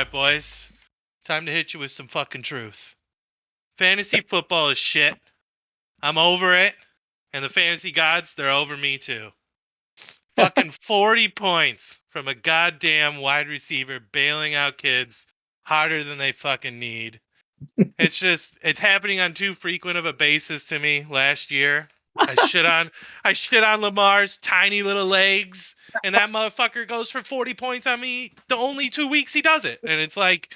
right, boys. Time to hit you with some fucking truth. Fantasy football is shit. I'm over it. And the fantasy gods, they're over me too. Fucking 40 points from a goddamn wide receiver bailing out kids harder than they fucking need. It's happening on too frequent of a basis to me last year. I shit on Lamar's tiny little legs, and that motherfucker goes for 40 points on me the only 2 weeks he does it. And it's like,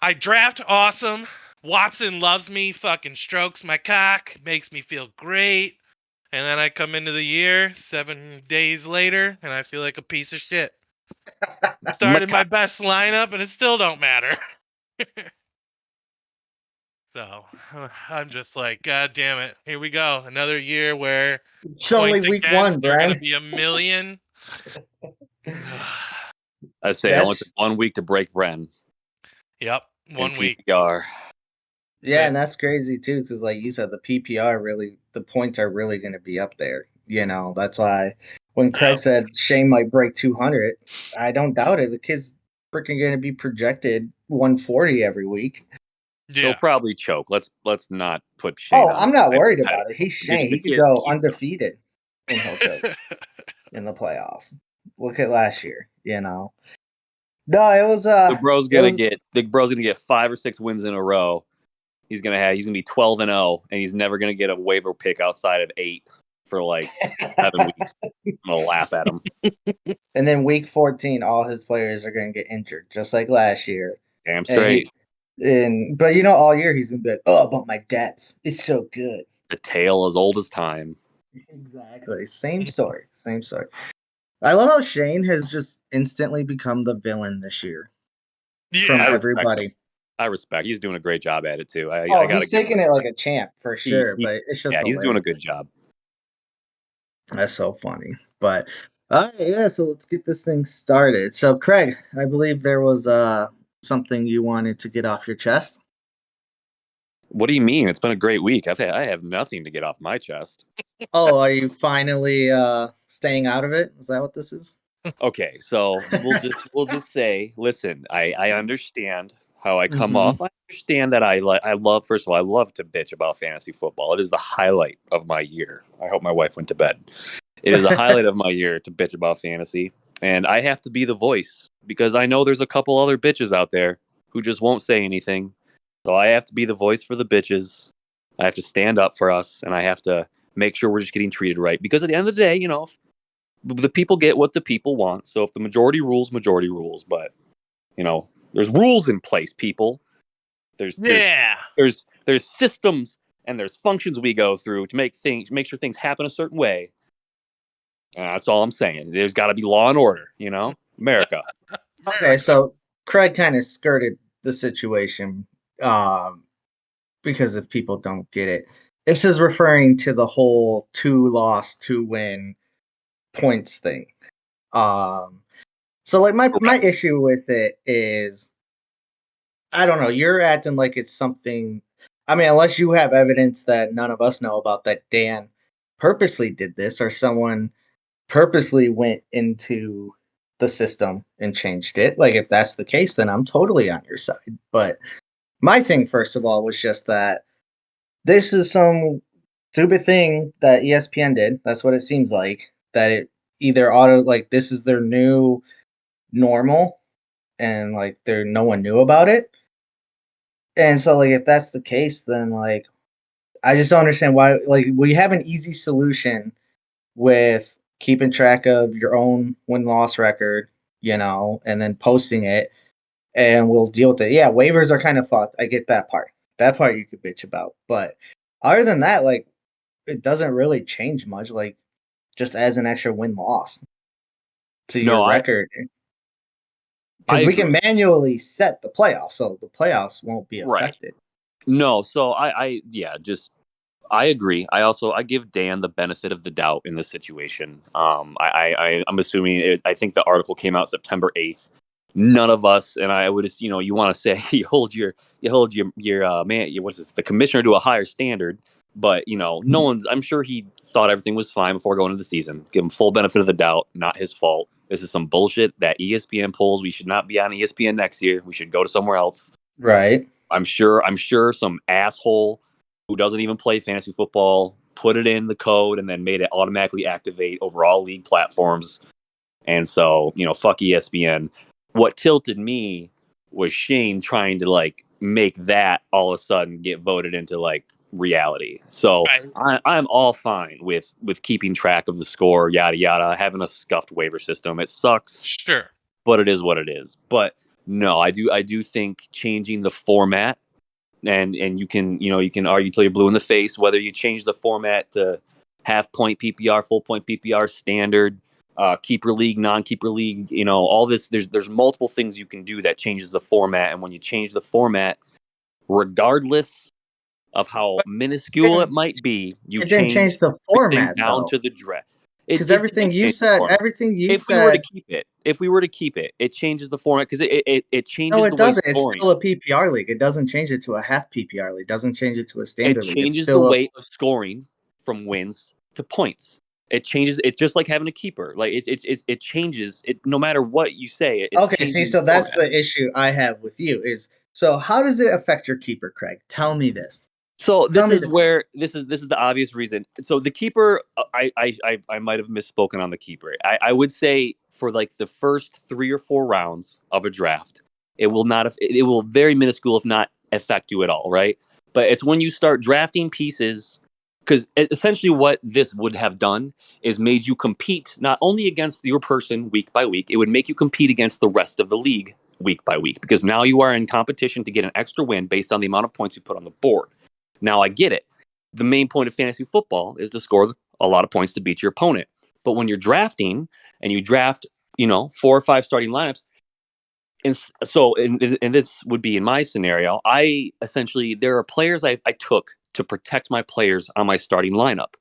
I draft awesome. Watson loves me, fucking strokes my cock, makes me feel great. And then I come into the year 7 days later, and I feel like a piece of shit. Started my best lineup, and it still don't matter. So I'm just like, God damn it. Here we go. Another year where it's only points week against one, they're Brian. going to be a million. I'd say it only took 1 week to break Ren. Yep, 1 week. PPR. Yeah, and that's crazy too, because like you said, the PPR really, the points are really going to be up there. You know, that's why when Craig said Shane might break 200, I don't doubt it. The kid's freaking going to be projected 140 every week. Yeah. He'll probably choke. Let's not put Shane on. I'm not worried about it. He's Shane. He could go undefeated and he'll choke in the playoffs. Look at last year, you know. No, it was the bro's gonna get 5 or 6 wins in a row. He's gonna be 12-0, and he's never gonna get a waiver pick outside of 8 for like 7 weeks. I'm gonna laugh at him. And then week 14, all his players are gonna get injured, just like last year. Damn straight. But you know, all year he's gonna be like, "Oh, but my depth is so good." The tale as old as time. Exactly. Same story. I love how Shane has just instantly become the villain this year. Yeah, from everybody. I respect. He's doing a great job at it too. He's taking it like a champ for sure. But it's just he's doing a good job. That's so funny. But all right, yeah. So let's get this thing started. So Craig, I believe there was something you wanted to get off your chest. What do you mean? It's been a great week. I have nothing to get off my chest. Oh, are you finally staying out of it? Is that what this is? Okay, so we'll just say, listen, I understand how I come off. I understand that I love to bitch about fantasy football. It is the highlight of my year. I hope my wife went to bed. It is the highlight of my year to bitch about fantasy, and I have to be the voice because I know there's a couple other bitches out there who just won't say anything. So I have to be the voice for the bitches. I have to stand up for us, and I have to make sure we're just getting treated right. Because at the end of the day, you know, the people get what the people want. So if the majority rules, majority rules. But, you know, there's rules in place, people. There's systems and there's functions we go through to make sure things happen a certain way. And that's all I'm saying. There's got to be law and order, you know? America. Okay, so Craig kind of skirted the situation because if people don't get it, this is referring to the whole 2-loss, 2-win points thing. So like my issue with it is, I don't know, you're acting like it's something. I mean, unless you have evidence that none of us know about, that Dan purposely did this or someone purposely went into the system and changed it. Like, if that's the case, then I'm totally on your side. But my thing, first of all, was just that this is some stupid thing that ESPN did. That's what it seems like. That it either this is their new normal, and like no one knew about it. And so like if that's the case, then like I just don't understand why. Like, we have an easy solution with keeping track of your own win-loss record, you know, and then posting it, and we'll deal with it. Yeah, waivers are kind of fucked. I get that part. That part you could bitch about. But other than that, like, it doesn't really change much. Like, just as an extra win-loss to your record. Because we can manually set the playoffs, so the playoffs won't be affected. Right. No, so I agree. I give Dan the benefit of the doubt in this situation. I'm assuming I think the article came out September 8th. None of us, and I would, you know, you want to say you hold your the commissioner to a higher standard, but you know, no one's. I'm sure he thought everything was fine before going into the season. Give him full benefit of the doubt. Not his fault. This is some bullshit that ESPN pulls. We should not be on ESPN next year. We should go to somewhere else. Right. I'm sure some asshole who doesn't even play fantasy football put it in the code and then made it automatically activate over all league platforms. And so, fuck ESPN. What tilted me was Shane trying to like make that all of a sudden get voted into like reality. So I'm all fine with keeping track of the score, yada yada, having a scuffed waiver system. It sucks, Sure. but it is what it is. But no, I do think changing the format, and you can argue till you're blue in the face whether you change the format to half point PPR, full point PPR, standard, keeper league, non-keeper league, all this. There's multiple things you can do that changes the format, and when you change the format, regardless of how minuscule it might be, it didn't change the everything format down though. to the draft. Because everything you said, If we were to keep it, it changes the format because it changes no, it the way doesn't. It's scoring. still a PPR league. It doesn't change it to a half PPR league. It doesn't change it to a standard league. It It's changes the still weight of scoring from wins to points. It changes. It's just like having a keeper. Like it changes. It no matter what you say. It's okay. See, changing so the that's format. the issue I have with you is so how does it affect your keeper, Craig? Tell me this. So this is the obvious reason. So the keeper, I might have misspoken on the keeper. I would say for like the first 3 or 4 rounds of a draft, it will very minuscule if not affect you at all, right? But it's when you start drafting pieces, because essentially what this would have done is made you compete not only against your person week by week, it would make you compete against the rest of the league week by week, because now you are in competition to get an extra win based on the amount of points you put on the board. Now, I get it. The main point of fantasy football is to score a lot of points to beat your opponent. But when you're drafting and you draft, 4 or 5 starting lineups, and this would be in my scenario, there are players I took to protect my players on my starting lineup.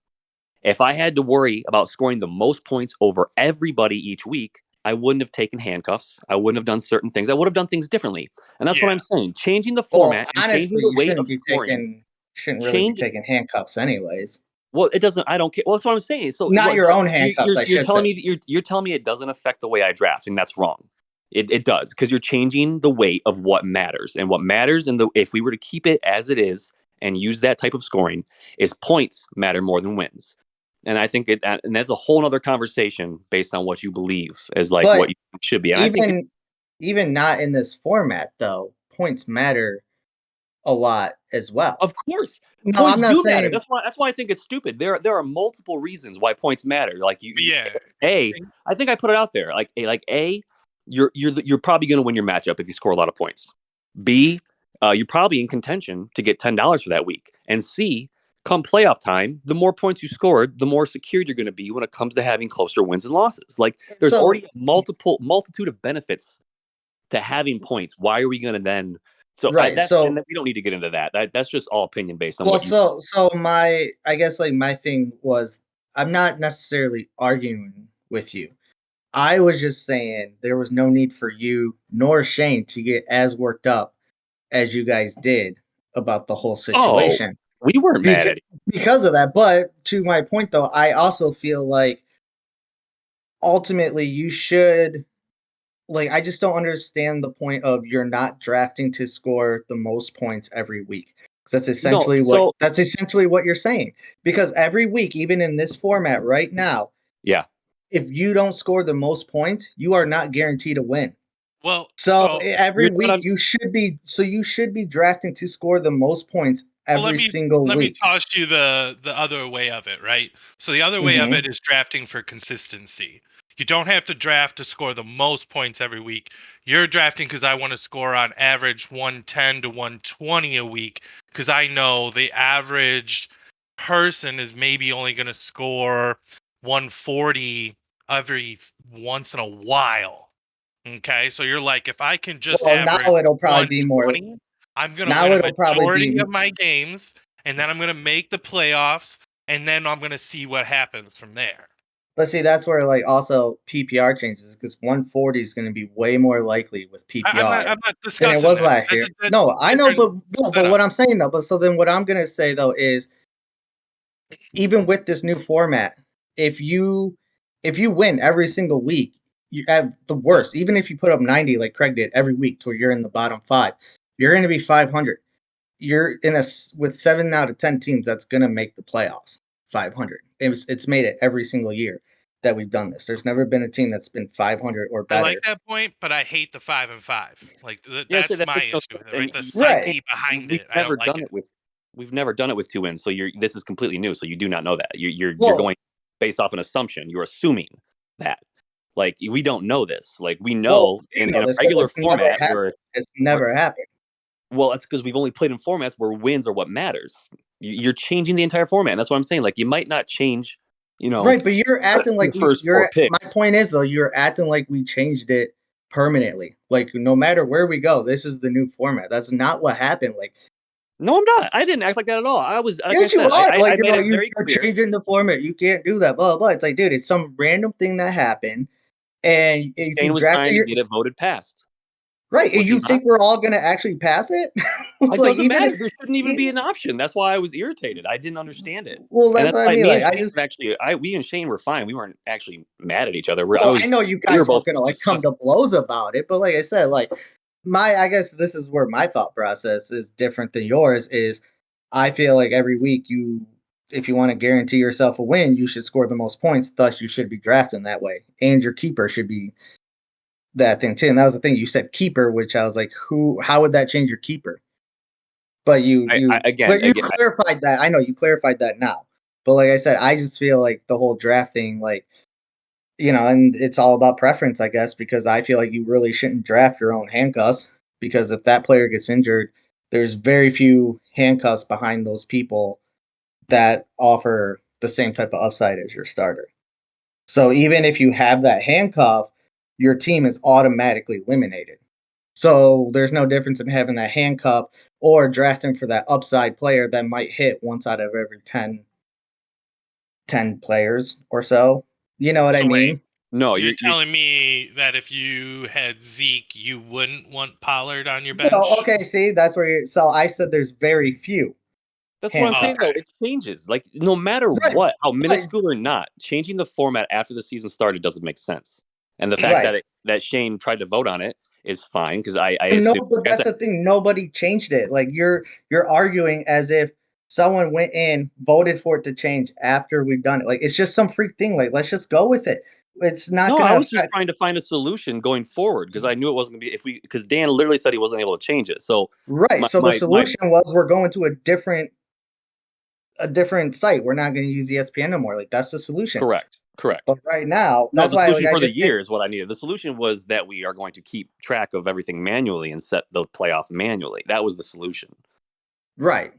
If I had to worry about scoring the most points over everybody each week, I wouldn't have taken handcuffs. I wouldn't have done certain things. I would have done things differently. And that's what I'm saying. Changing the format and changing honestly, the you weight of scoring. shouldn't really be taking handcuffs anyways. Well, it doesn't. I don't care. Well, that's what I'm saying. So, not your own handcuffs. You're telling me that you're telling me it doesn't affect the way I draft, and that's wrong. It does, because you're changing the weight of what matters, and what matters, if we were to keep it as it is and use that type of scoring, is points matter more than wins. And I think and that's a whole other conversation based on what you believe is like what you should be. And even not in this format though, points matter a lot as well. Of course, no, points I'm not do saying... matter. That's why I think it's stupid. There are multiple reasons why points matter. Like I think I put it out there. You're probably going to win your matchup if you score a lot of points. B, you're probably in contention to get $10 for that week. And C, come playoff time, the more points you scored, the more secured you're going to be when it comes to having closer wins and losses. Like there's already a multitude of benefits to having points. Why are we going to then? So and we don't need to get into that. That's just all opinion based on what you. So my my thing was, I'm not necessarily arguing with you. I was just saying there was no need for you nor Shane to get as worked up as you guys did about the whole situation. Oh, we weren't mad at you because of that. But to my point, though, I also feel like ultimately you should... I just don't understand the point of you're not drafting to score the most points every week. That's essentially what you're saying. Because every week, even in this format right now, if you don't score the most points, you are not guaranteed a win. Well, so every week you should be drafting to score the most points every single week. Let me toss you the other way of it, right? So the other way of it is drafting for consistency. You don't have to draft to score the most points every week. You're drafting because I want to score on average 110 to 120 a week, because I know the average person is maybe only going to score 140 every once in a while. Okay, so you're like, if I can just average now it'll probably be more. I'm going to win a majority of my games, and then I'm going to make the playoffs, and then I'm going to see what happens from there. But see, that's where also PPR changes, because 140 is going to be way more likely with PPR I'm not discussing than it was that. last year. No, I know, but what I'm saying though, so then what I'm going to say though is, even with this new format, if you win every single week, you have the worst. Even if you put up 90 like Craig did every week to where you're in the bottom 5, you're going to be 500. You're with 7 out of 10 teams that's going to make the playoffs. 500. It's made it every single year that we've done this. There's never been a team that's been 500 or I better. like that point, but I hate the 5 and 5. Like Yeah, that's that my makes no issue with it, sense. right? The And psyche behind we've it. I never don't like done it. it with we've never done it with 2 wins. So this is completely new. So you do not know that. You're Well, going based off an assumption. You're assuming that. Like we don't know this. Like we well, know you in know a this because regular it's never format happened. It's where never happened. well, that's because we've only played in formats where wins are what matters. You're changing the entire format. And that's what I'm saying. Like you might not change, Right, but you're acting the like first 4 my picks. point is though, you're acting like we changed it permanently. Like no matter where we go, this is the new format. That's not what happened. Like No, I'm not. I didn't act like that at all. I was like I yes, you said, are. I Like made it you're very clear. changing the format. You can't do that. Blah blah blah. It's like, dude, it's some random thing that happened, and if Shane you was drafted trying to your get it voted past. right, and Was he you not? think we're all gonna actually pass it? It Like doesn't even matter. There shouldn't even be an option. That's why I was irritated. I didn't understand it. well, And that's that's what I why mean. me and Like I Shane just were actually we and Shane were fine. We weren't actually mad at each other. well, I know you We were guys weren't both gonna like come to disgusted. blows about it, but like I said, like I guess this is where my thought process is different than yours. Is I feel like every week if you want to guarantee yourself a win, you should score the most points. Thus, you should be drafting that way, and your keeper should be that thing too. And that was the thing you said keeper, which I was like, how would that change your keeper? But Again, clarified that. I know you clarified that now. But like I said, I just feel like the whole draft thing, like and it's all about preference, I guess, because I feel like you really shouldn't draft your own handcuffs because if that player gets injured, there's very few handcuffs behind those people that offer the same type of upside as your starter. So even if you have that handcuff, your team is automatically eliminated. So there's no difference in having that handcuff or drafting for that upside player that might hit once out of every 10 players or so. You know what I So wait, mean? no, you're you telling me that if you had Zeke, you wouldn't want Pollard on your No, bench? okay, see, that's where so I said there's very few that's what I'm saying handcuffs. though. Okay. It changes. Like no matter Right, what, how right, minuscule or not, changing the format after the season started doesn't make sense. And the fact right. that Shane tried to vote on it is fine because I And no, assume but like I that's said, the thing. Nobody changed it. Like you're arguing as if someone went in, voted for it to change after we've done it. Like it's just some freak thing. Like let's just go with it. It's not no, I gonna was just affect trying to find a solution going forward because I knew it wasn't gonna be because Dan literally said he wasn't able to change it. So right. my So the my my solution was we're going to a different site. We're not gonna use ESPN no more. Like that's the solution. correct. But right now, No, that's the why like solution I for the just did year is what I needed. The solution was that we are going to keep track of everything manually and set the playoff manually. That was the solution. right.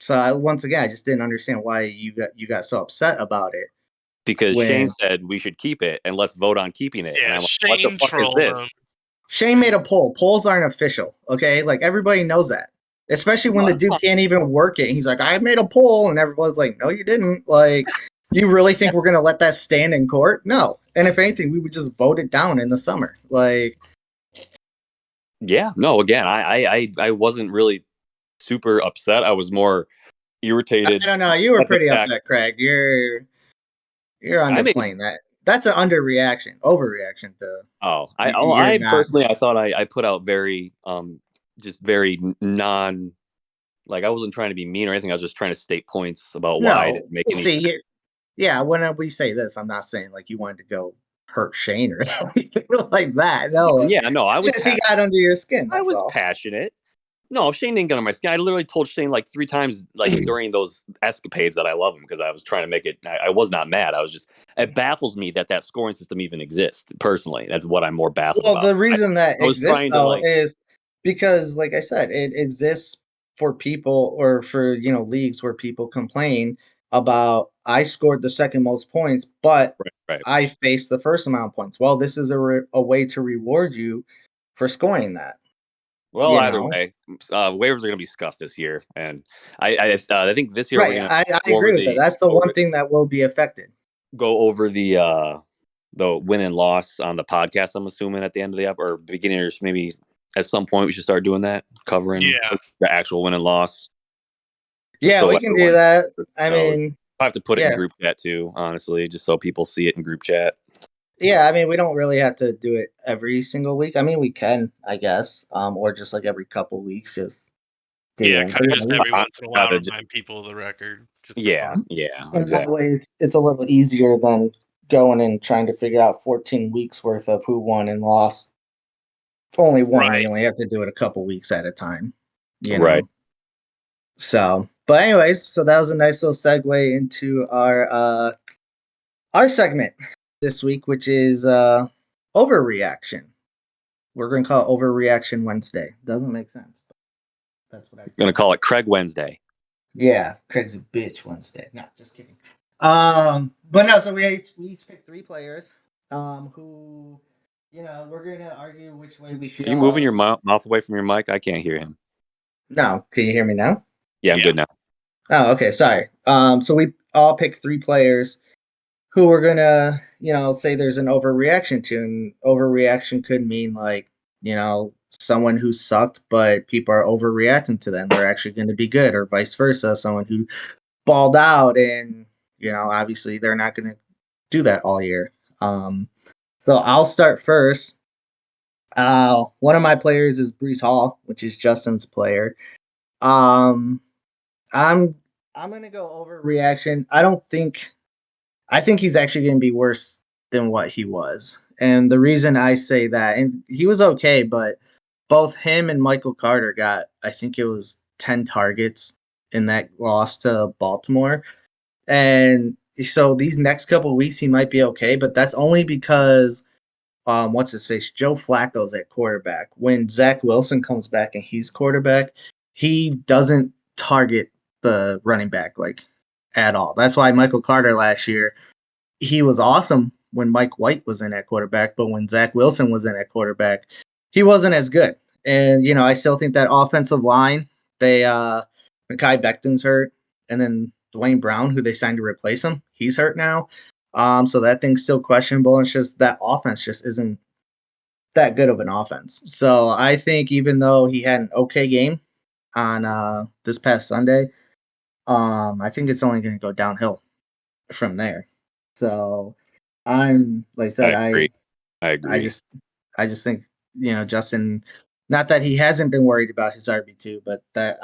So once again, I just didn't understand why you got so upset about it Because Shane when said we should keep it and let's vote on keeping it. And Yeah, I'm like, what the Shane fuck is trolled this? him. Shane made a poll. Polls aren't official, okay? Like everybody knows that. Especially when No, the that's dude fine. can't even work it. He's like, I made a poll, and everyone's like, no, you didn't. Like, you really think we're gonna let that stand in court? No. And if anything, we would just vote it down in the summer. Like, Yeah, no, again, I wasn't really super upset. I was more I irritated don't know. You were at the pretty fact upset, Craig. You're I made underplaying that. That's an underreaction, overreaction to you're I not. personally I thought I put out very just very non like I wasn't trying to be mean or anything. I was just trying to state points about why it No. didn't make Well, any sense. see, yeah, when we say this, I'm not saying like you wanted to go hurt Shane or anything like that. No, Yeah, no, it's just he got under your skin. I That's was all. passionate. No, Shane didn't get on my skin. I literally told Shane like 3 times, like during those escapades, that I love him because I was trying to make it. I was not mad. I was just. It baffles me that scoring system even exists. Personally, that's what I'm more baffled Well, about. the reason that I was exists trying to though like. is because, like I said, it exists for people or for leagues where people complain about I scored the second most points, but Right. I faced the first amount of points. Well, this is a way to reward you for scoring that. Well, You either know, way, waivers are going to be scuffed this year, and I think this year we're right? going to I go over agree with that. That's the one thing that will be affected. go over the win and loss on the podcast. I'm assuming at the end of the or beginning or maybe at some point we should start doing that, covering Yeah. the actual win and loss. Just Yeah, so we can do everyone that. I knows. mean, I have to put it in yeah. group chat too, honestly, just so people see it in group chat. Yeah, I mean, we don't really have to do it every single week. I mean, we can, I guess, or just like every couple weeks, just do Yeah, one. kind But of yeah, just we, every I once in a while gotta just, remind people of the record just for yeah, fun. yeah, and that exactly. way it's a little easier than going and trying to figure out 14 weeks worth of who won and lost. Only one. We Right. only have to do it a couple weeks at a time, you Right. know. So, but anyways, so that was a nice little segue into our segment this week, which is overreaction. We're gonna call it Overreaction Wednesday. Doesn't make sense, but that's what I Gonna call it. call it Craig Wednesday. Yeah, Craig's a bitch Wednesday. No, just kidding. But no, so we each pick three players. Who, we're gonna argue which way we Are you feel. moving your mouth away from your mic? I can't hear him. No, can you hear me now? Yeah, I'm Yeah. good now. Oh, okay, sorry. So we all pick three players who we're gonna, say there's an overreaction to, and overreaction could mean like, someone who sucked, but people are overreacting to them. They're actually going to be good, or vice versa. Someone who balled out, and obviously they're not going to do that all year. So I'll start first. One of my players is Brees Hall, which is Justin's player. Um, I'm I'm gonna go overreaction. I think he's actually going to be worse than what he was. And the reason I say that, and he was okay, but both him and Michael Carter got, I think it was 10 targets in that loss to Baltimore. And so these next couple of weeks, he might be okay, but that's only because, what's his face? Joe Flacco's at quarterback. When Zach Wilson comes back and he's quarterback, he doesn't target the running back like at all. That's why Michael Carter last year, he was awesome when Mike White was in at quarterback, but when Zach Wilson was in at quarterback, he wasn't as good. And I still think that offensive line, they Mekhi Becton's hurt, and then Dwayne Brown, who they signed to replace him, he's hurt now. So that thing's still questionable. It's just that offense just isn't that good of an offense. So I think even though he had an okay game on this past Sunday, I think it's only going to go downhill from there. So I'm like I said, I agree. I I agree. just I just think Justin. Not that he hasn't been worried about his RB2, but that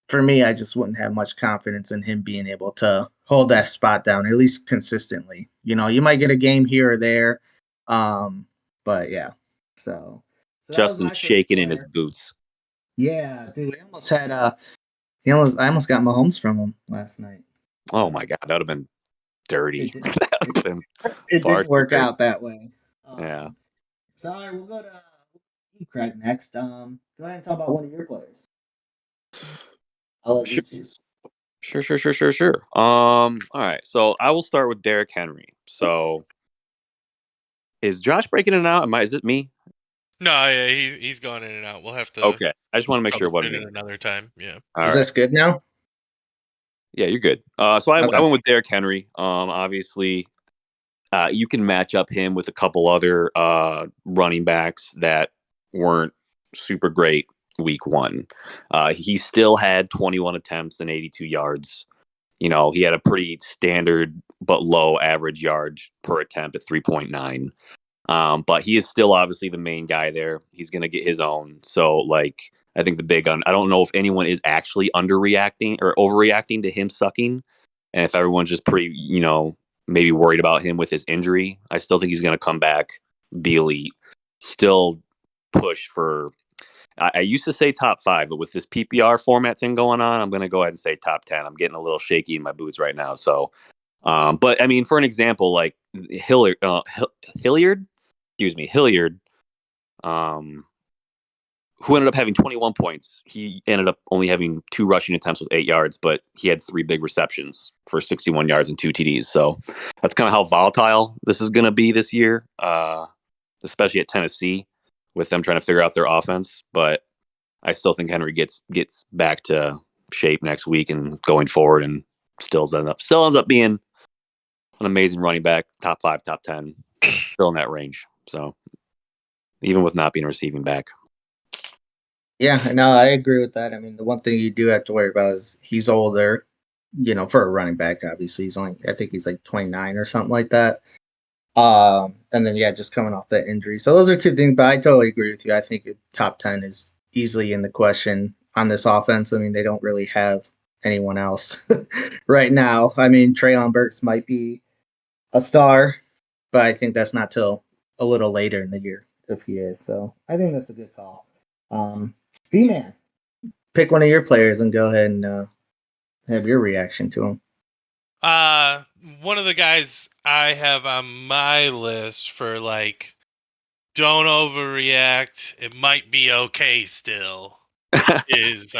for me, I just wouldn't have much confidence in him being able to hold that spot down at least consistently. You might get a game here or there, but yeah. So that was Justin my first shaking in his player. boots. Yeah, dude, I almost had I almost got Mahomes from him last night, Oh but my god, that would have been dirty. it did That would it, have been it far didn't too work dirty. out that way. Yeah. So all right, we'll go to you, Craig, next. Go ahead and talk about one of your players. I'll let you Sure. choose. Sure. All right. So I will start with Derrick Henry. So is Josh breaking it out? Is it me? No, yeah, he's going in and out. We'll have to Okay. I just want to make sure it wasn't troubleshoot it me. another time. Yeah. All Is right. this good now? Yeah, you're good. So I Okay. went with Derrick Henry. Obviously, you can match up him with a couple other running backs that weren't super great week one. He still had 21 attempts and 82 yards. He had a pretty standard but low average yard per attempt at 3.9. But he is still obviously the main guy there. He's going to get his own. So, like, I think I don't know if anyone is actually underreacting or overreacting to him sucking. And if everyone's just pretty, maybe worried about him with his injury, I still think he's going to come back, be elite, still push for. I used to say top 5, but with this PPR format thing going on, I'm going to go ahead and say top 10. I'm getting a little shaky in my boots right now. So, but I mean, for an example, like Hilliard, Hilliard, um, who ended up having 21 points. He ended up only having 2 rushing attempts with 8 yards, but he had 3 big receptions for 61 yards and 2 TDs. So that's kind of how volatile this is going to be this year, especially at Tennessee with them trying to figure out their offense. But I still think Henry gets back to shape next week and going forward, and still ends up being an amazing running back, top 5, top 10, still in that range. So even with not being a receiving back. Yeah, no, I agree with that. I mean, the one thing you do have to worry about is he's older. For a running back, obviously, I think he's like 29 or something like that. And then just coming off that injury. So those are two things, but I totally agree with you. I think top 10 is easily in the question on this offense. I mean, they don't really have anyone else right now. I mean, Traylon Burks might be a star, but I think that's not till a little later in the year if he is. So I think that's a good call. B-Man, pick one of your players and go ahead and have your reaction to him. One of the guys I have on my list for like, don't overreact, it might be okay still, is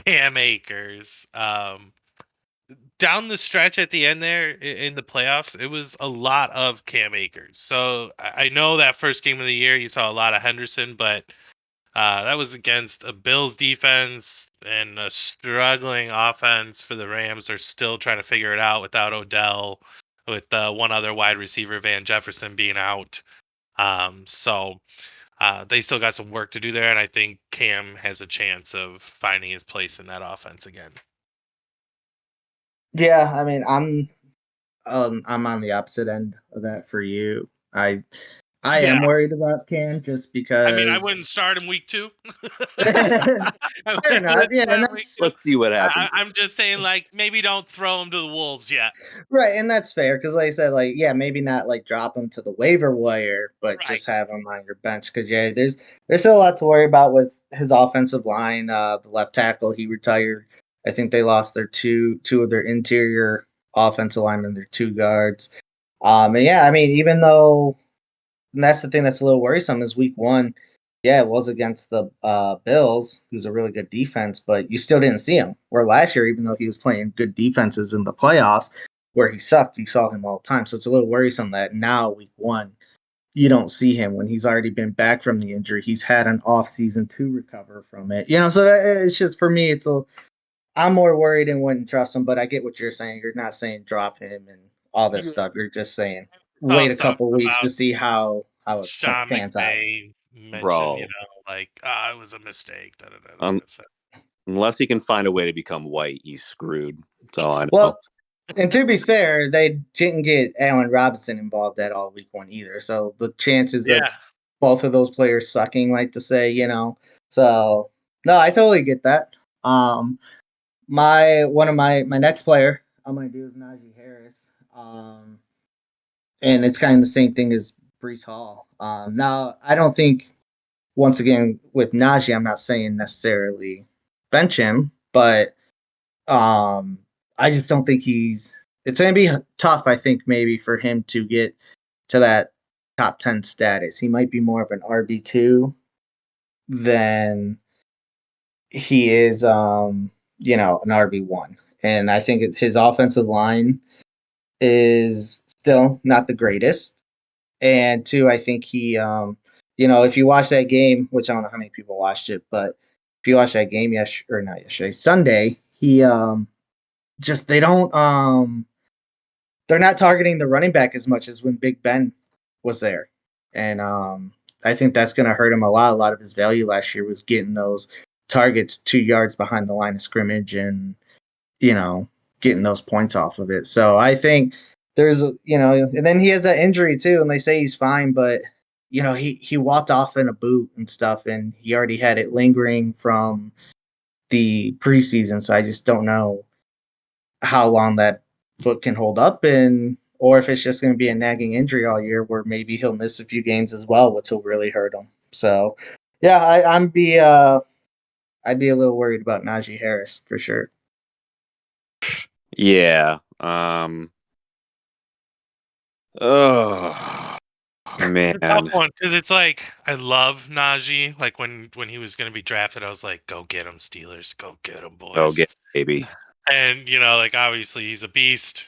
Cam Akers. Down the stretch at the end there in the playoffs, it was a lot of Cam Akers. So I know that first game of the year you saw a lot of Henderson, but that was against a Bills defense and a struggling offense for the Rams. They're still trying to figure it out without Odell, with one other wide receiver, Van Jefferson, being out. So they still got some work to do there, and I think Cam has a chance of finding his place in that offense again. Yeah, I mean, I'm on the opposite end of that for you. I am worried about Cam just I mean, I because. wouldn't start him week 2. Fair I enough. wouldn't Yeah, start and him week that's 2. Let's see what happens. I'm just saying, like, maybe don't throw him to the wolves yet. right, and that's fair because, like I said, like maybe not like drop him to the waiver wire, but Right. just have him on your bench because there's still a lot to worry about with his offensive line. The left tackle he retired. I think they lost their two of their interior offensive linemen, their two guards. And yeah, I mean, even though. And that's the thing that's a little worrisome is week 1. Yeah, it was against the Bills, who's a really good defense, but you still didn't see him. Where last year, even though he was playing good defenses in the playoffs, where he sucked, you saw him all the time. So it's a little worrisome that now week 1, you don't see him when he's already been back from the injury. He's had an off season to recover from it. So it's just for me, I'm more worried and wouldn't trust him. But I get what you're saying. You're not saying drop him and all this stuff. You're just saying wait a Thoughts couple weeks to about see how it Sean pans out. McVay mentioned, Bro, like, it was a mistake. That's it. unless he can find a way to become white, he's screwed. That's all I know. Well, and to be fair, they didn't get Allen Robinson involved at all week 1 either. So the chances of Yeah. both of those players sucking, like to say, So no, I totally get that. My next player I'm gonna do is Najee Harris. And it's kind of the same thing as Brees Hall. Now I don't think once again with Najee, I'm not saying necessarily bench him, but I just don't think it's going to be tough, I think, maybe for him to get to that top 10 status. He might be more of an RB2 than he is, an RB1. And I think his offensive line is still not the greatest. And two, I think he, if you watch that game, which I don't know how many people watched it, but if you watch that game not yesterday, Sunday, he, just they don't they're not targeting the running back as much as when Big Ben was there. And I think that's going to hurt him a lot. A lot of his value last year was getting those targets 2 yards behind the line of scrimmage and getting those points off of it. So I think there's and then he has that injury too and they say he's fine, but he walked off in a boot and stuff and he already had it lingering from the preseason, so I just don't know how long that foot can hold up or if it's just going to be a nagging injury all year where maybe he'll miss a few games as well, which will really hurt him. So yeah, I'd be a little worried about Najee Harris for sure. Yeah. Oh man. It's a tough one because it's like I love Najee. Like when he was going to be drafted, I was like, "Go get him, Steelers! Go get him, boys!" Oh, get baby. And like obviously he's a beast,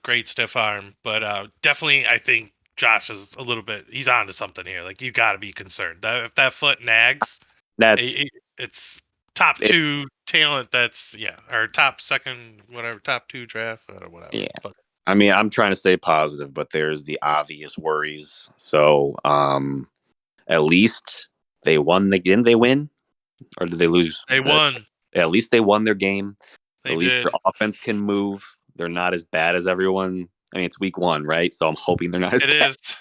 great stiff arm, but definitely I think Josh is a little bit. He's on to something here. Like you got to be concerned that if that foot nags, That's it's top it, 2 talent. That's or top second, whatever, top 2 draft, whatever. yeah. But I mean, I'm trying to stay positive, but there's the obvious worries. So, at least they won didn't they win? Or did they lose? they won. At least they won their game. They At least did. their offense can move. They're not as bad as everyone I mean, it's week 1, right? So I'm hoping they're not as It bad is.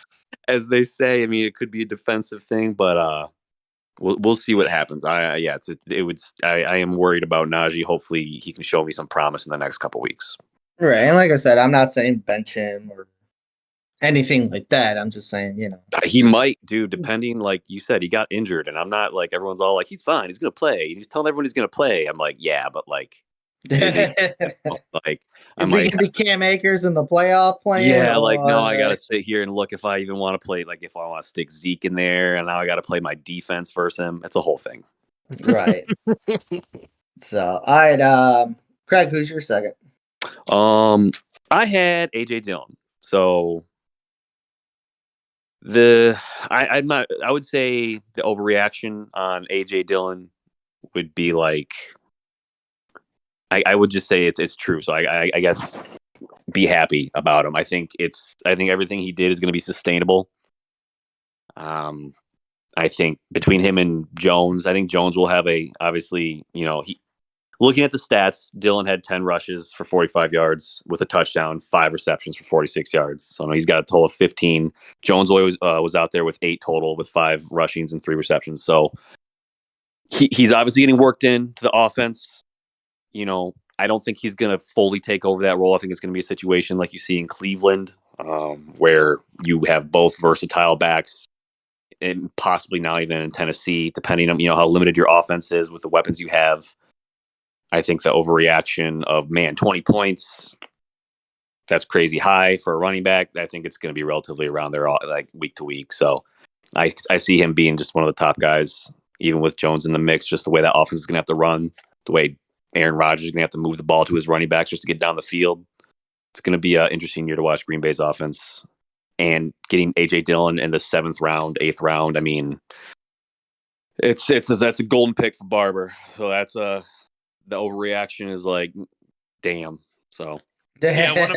as they say. I mean, it could be a defensive thing, but we'll see what happens. I am worried about Najee. Hopefully, he can show me some promise in the next couple weeks. Right. And like I said, I'm not saying bench him or anything like that. I'm just saying, He might, dude, depending, like you said, he got injured, and I'm not like everyone's all like, he's fine, he's gonna play. He's telling everyone he's gonna play. I'm like, yeah, but like, is he? Like, I Is he might gonna be Cam Akers in the playoff playing? Yeah, like now I Or gotta sit here and look if I even want to play, like if I want to stick Zeke in there, and now I gotta play my defense versus him. It's a whole thing. right. So all right, Craig, who's your second? I had AJ Dillon. So I would say the overreaction on AJ Dillon would be like I would just say it's true. So I guess be happy about him. I think everything he did is going to be sustainable. I think between him and Jones, I think Jones will have obviously, looking at the stats, Dillon had 10 rushes for 45 yards with a touchdown, 5 receptions for 46 yards. So he's got a total of 15. Jones always was out there with 8 total with 5 rushings and 3 receptions. So he's obviously getting worked into the offense. I don't think he's going to fully take over that role. I think it's going to be a situation like you see in Cleveland, where you have both versatile backs, and possibly now even in Tennessee, depending on how limited your offense is with the weapons you have. I think the overreaction of 20 points, that's crazy high for a running back. I think it's going to be relatively around there, like week to week. So I see him being just one of the top guys, even with Jones in the mix. Just the way that offense is going to have to run, the way Aaron Rodgers is going to have to move the ball to his running backs just to get down the field. It's going to be an interesting year to watch Green Bay's offense. And getting AJ Dillon in the 7th round, 8th round, I mean, that's a golden pick for Barber. So that's the overreaction is like, damn. So Yeah,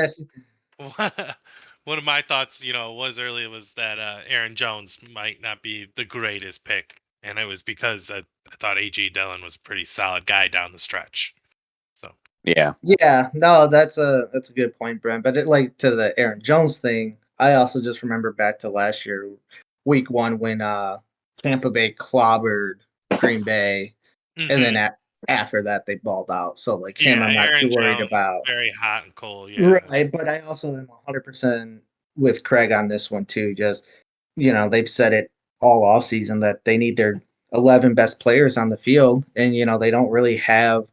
one of my thoughts, was earlier was that Aaron Jones might not be the greatest pick, and it was because I thought AJ Dillon was a pretty solid guy down the stretch. So yeah, no, that's a good point, Brent. But to the Aaron Jones thing, I also just remember back to last year, week 1, when Tampa Bay clobbered Green Bay, and then after that they balled out. So him, I'm not too Aaron worried Jones, about. very hot and cold. Yeah, Right, but I also am 100% with Craig on this one too. Just they've said it all off season that they need their 11 best players on the field, and they don't really have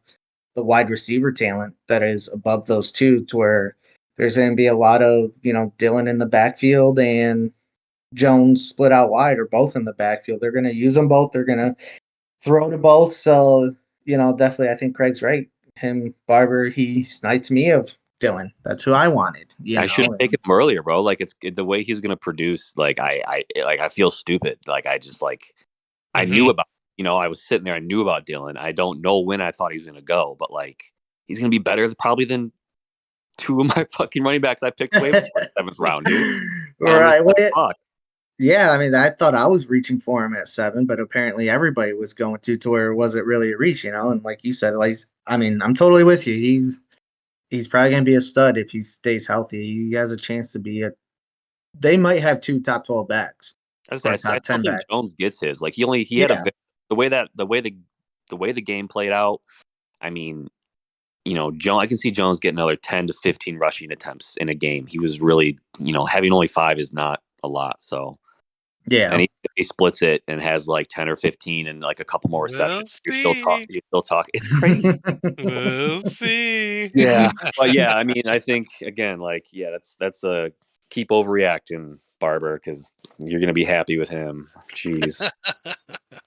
the wide receiver talent that is above those two, to where there's going to be a lot of Dillon in the backfield and Jones split out wide, or both in the backfield. They're going to use them both. They're going to throw to both. So definitely, I think Craig's right. Him, Barber, he sniped me of Dillon. That's who I wanted. I should have taken him earlier, bro. Like it's the way he's gonna produce. Like I feel stupid. Like I just I knew about. I was sitting there. I knew about Dillon. I don't know when I thought he was gonna go, but he's gonna be better probably than 2 of my fucking running backs I picked away before the 7th round, dude. Right. Yeah, I mean, I thought I was reaching for him at 7, but apparently everybody was going to where it wasn't really a reach, And like you said, I'm totally with you. He's probably gonna be a stud if he stays healthy. He has a chance to be They might have 2 top 12 backs or I top don't 10 think backs. Jones gets his. He had the way the game played out. I mean, I can see Jones getting another 10 to 15 rushing attempts in a game. He was really, having only 5 is not a lot. So Yeah. and he splits it and has 10 or 15 and a couple more receptions. You're still talking. It's crazy. We'll see. Yeah. But yeah, I mean, I think again, that's a keep overreacting, Barber, because you're gonna be happy with him. Jeez.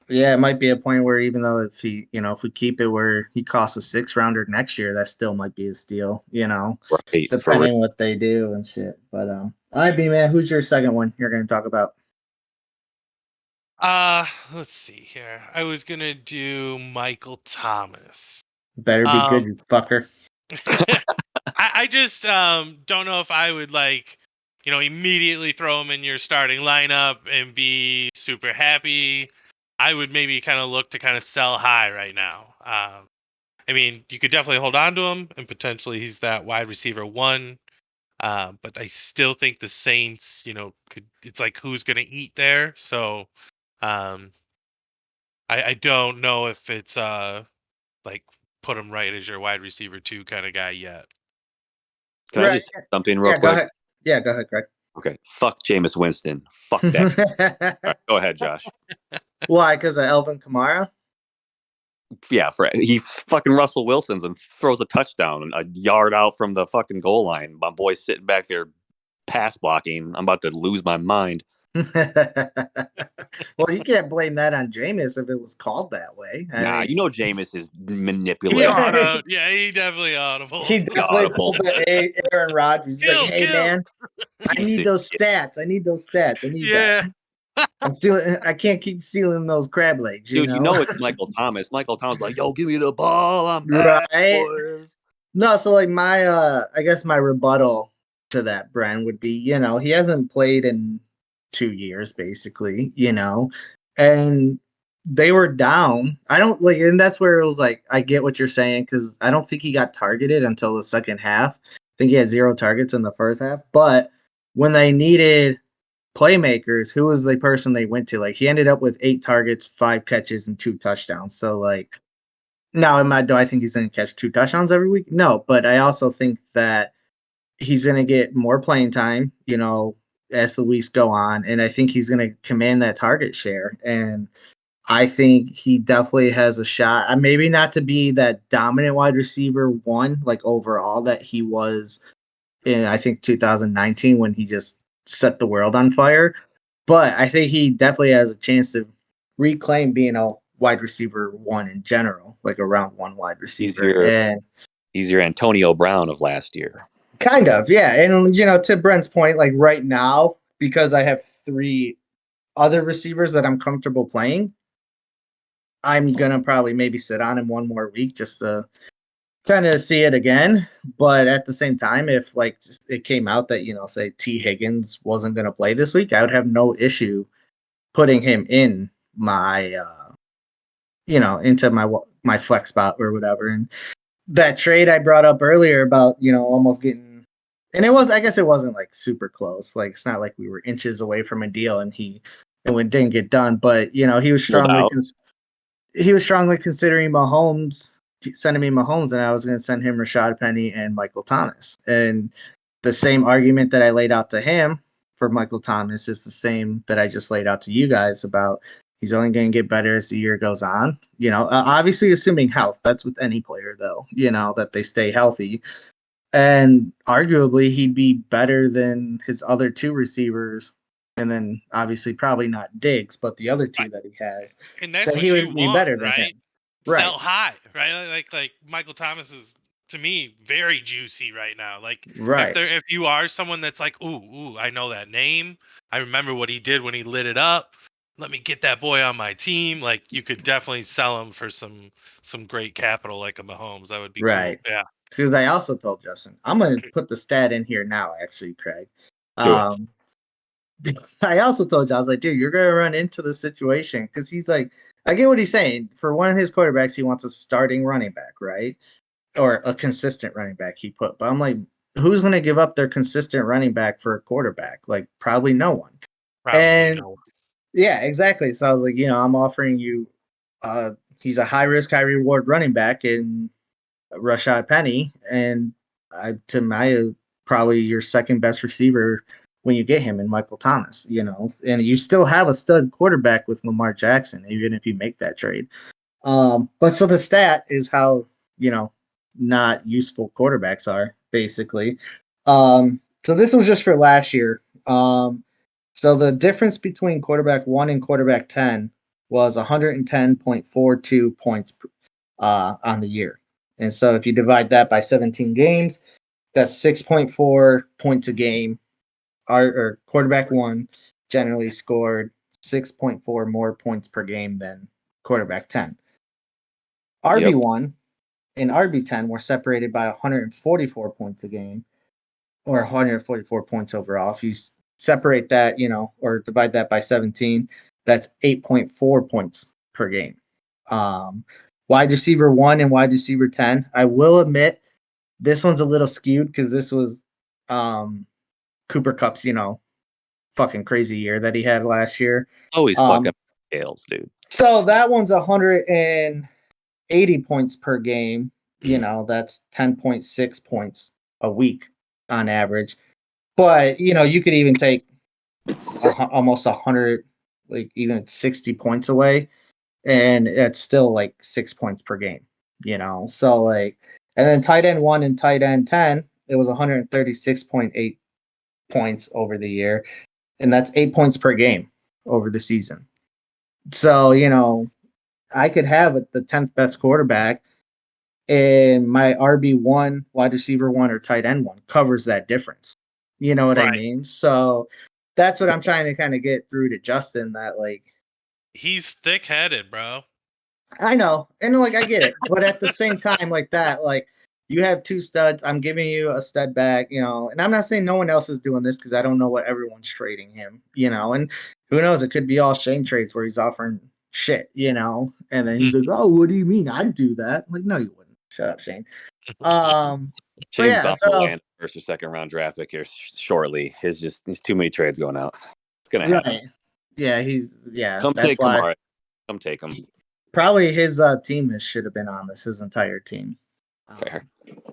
Yeah, it might be a point where even though if we keep it where he costs a 6 rounder next year, that still might be a steal, Right. depending what they do and shit. But all right, B-Man, who's your second one you're gonna talk about? Let's see here. I was gonna do Michael Thomas. Better be good, you fucker. I just don't know if I would immediately throw him in your starting lineup and be super happy. I would maybe kind of look to kind of sell high right now. I mean, you could definitely hold on to him, and potentially he's that wide receiver 1 But I still think the Saints, it's like who's going to eat there. So um, I don't know if it's like put him right as your wide receiver 2 kind of guy yet. Can I Right. just say something real Yeah, quick? go ahead. Yeah, go ahead, Greg. Okay. Fuck Jameis Winston. Fuck that. All right, go ahead, Josh. Why? Because of Alvin Kamara? Yeah, he fucking Russell Wilson's and throws a touchdown a yard out from the fucking goal line. My boy's sitting back there pass blocking. I'm about to lose my mind. Well, you can't blame that on Jameis if it was called that way. Nah, I mean, Jameis is He manipulative. he definitely audible. he definitely pulled the Aaron Rodgers. He's like, hey, Kill. man, I need those stats. I need that. Yeah. I'm stealing. I can't keep stealing those crab legs, Dude, it's Michael Thomas. Michael Thomas like, yo, give me the ball. I'm back, right? boys. No, so like my I guess my rebuttal to that, Bren, would be, he hasn't played in 2 years basically, and they were down. I don't like, and that's where it was like, I get what you're saying, because I don't think he got targeted until the second half. I think he had 0 targets in the first half. But when they needed playmakers, who was the person they went to? Like, he ended up with 8 targets, 5 catches, and 2 touchdowns. So like, now, do I think he's going to catch 2 touchdowns every week? No, but I also think that he's going to get more playing time, as the weeks go on, and I think he's going to command that target share. And I think he definitely has a shot. Maybe not to be that dominant wide receiver 1, like overall, that he was in, I think, 2019 when he just set the world on fire. But I think he definitely has a chance to reclaim being a wide receiver 1 in general, like a round 1 wide receiver. He's your Antonio Brown of last year. Kind of, yeah. And, to Brent's point, like right now, because I have 3 other receivers that I'm comfortable playing, I'm going to probably maybe sit on him 1 more week just to kind of see it again. But at the same time, if like it came out that, say T. Higgins wasn't going to play this week, I would have no issue putting him in my, into my flex spot or whatever. And that trade I brought up earlier about, almost getting, and I guess it wasn't like super close. Like, it's not like we were inches away from a deal and it didn't get done, but he was strongly considering Mahomes, sending me Mahomes, and I was going to send him Rashad Penny and Michael Thomas. And the same argument that I laid out to him for Michael Thomas is the same that I just laid out to you guys about he's only going to get better as the year goes on. Obviously assuming health. That's with any player, though, that they stay healthy. And arguably he'd be better than his other 2 receivers. And then obviously probably not Diggs, but the other 2 that he has. And that's That what he you would be want, better than right? him. Right. Sell high, right? Like Michael Thomas is, to me, very juicy right now. Like, right. if you are someone that's like, ooh, I know that name. I remember what he did when he lit it up. Let me get that boy on my team. Like, you could definitely sell him for some great capital, like a Mahomes. That would be right. cool. Yeah. Because I also told Justin, I'm going to put the stat in here now, actually, Craig. Do it. I also told you, I was like, dude, you're going to run into the situation. Because he's like, I get what he's saying. For one of his quarterbacks, he wants a starting running back, right? Or a consistent running back, he put. But I'm like, who's going to give up their consistent running back for a quarterback? Like, probably no one. Probably no one. Yeah, exactly. So I was like, I'm offering you, he's a high risk, high reward running back in Rashad Penny, and to my probably your second best receiver when you get him in Michael Thomas, and you still have a stud quarterback with Lamar Jackson, even if you make that trade. But so the stat is how, not useful quarterbacks are, basically. So this was just for last year. So the difference between quarterback 1 and quarterback 10 was 110.42 points on the year. And so if you divide that by 17 games, that's 6.4 points a game. Or quarterback 1 generally scored 6.4 more points per game than quarterback 10. RB1 and RB10 were separated by 144 points a game, or 144 points overall. If you separate that, or divide that by 17, that's 8.4 points per game. Wide receiver 1 and wide receiver 10. I will admit this one's a little skewed because this was Cooper Cup's, fucking crazy year that he had last year. Always fucking scales, dude. So that one's 180 points per game. That's 10.6 points a week on average. But, you could even take almost 100, like even 60 points away, and it's still like 6 points per game, So like, and then tight end 1 and tight end 10, it was 136.8 points over the year, and that's 8 points per game over the season. So, I could have the 10th best quarterback, and my RB1, wide receiver 1, or tight end 1 covers that difference. You know what I Right. mean? So that's what I'm trying to kind of get through to Justin, that like, He's thick-headed, bro. I know, and like I get it, but at the same time, like that, like you have 2 studs. I'm giving you a stud back, and I'm not saying no one else is doing this because I don't know what everyone's trading him, and who knows? It could be all Shane trades where he's offering shit, and then he's like, "Oh, what do you mean? I'd do that?" I'm like, no, you wouldn't. Shut up, Shane. But Shane's yeah, about to so land first or second round draft pick here shortly. There's too many trades going out. It's gonna happen. right, yeah, Come that's take why Kamara. Come take him. probably his team should have been on this, his entire team. Fair.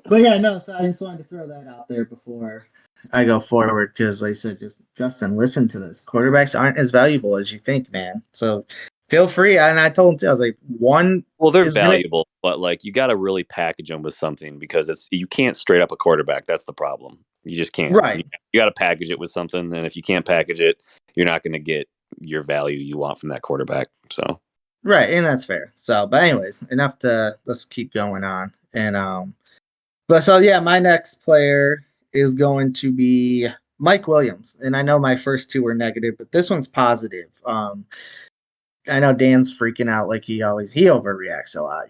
But yeah, no, so I just wanted to throw that out there before I go forward because, like I said, just Justin, listen to this. Quarterbacks aren't as valuable as you think, man. So feel free. And I told him too, I was like, one Well, they're is gonna valuable, but like you got to really package them with something because you can't straight up a quarterback. That's the problem. You just can't. right, You got to package it with something, and if you can't package it, you're not going to get your value you want from that quarterback. So right, and that's fair. So, but anyways, enough to let's keep going on. And but so yeah, my next player is going to be Mike Williams, and I know my first 2 were negative, but this one's positive. I know Dan's freaking out like he overreacts a lot,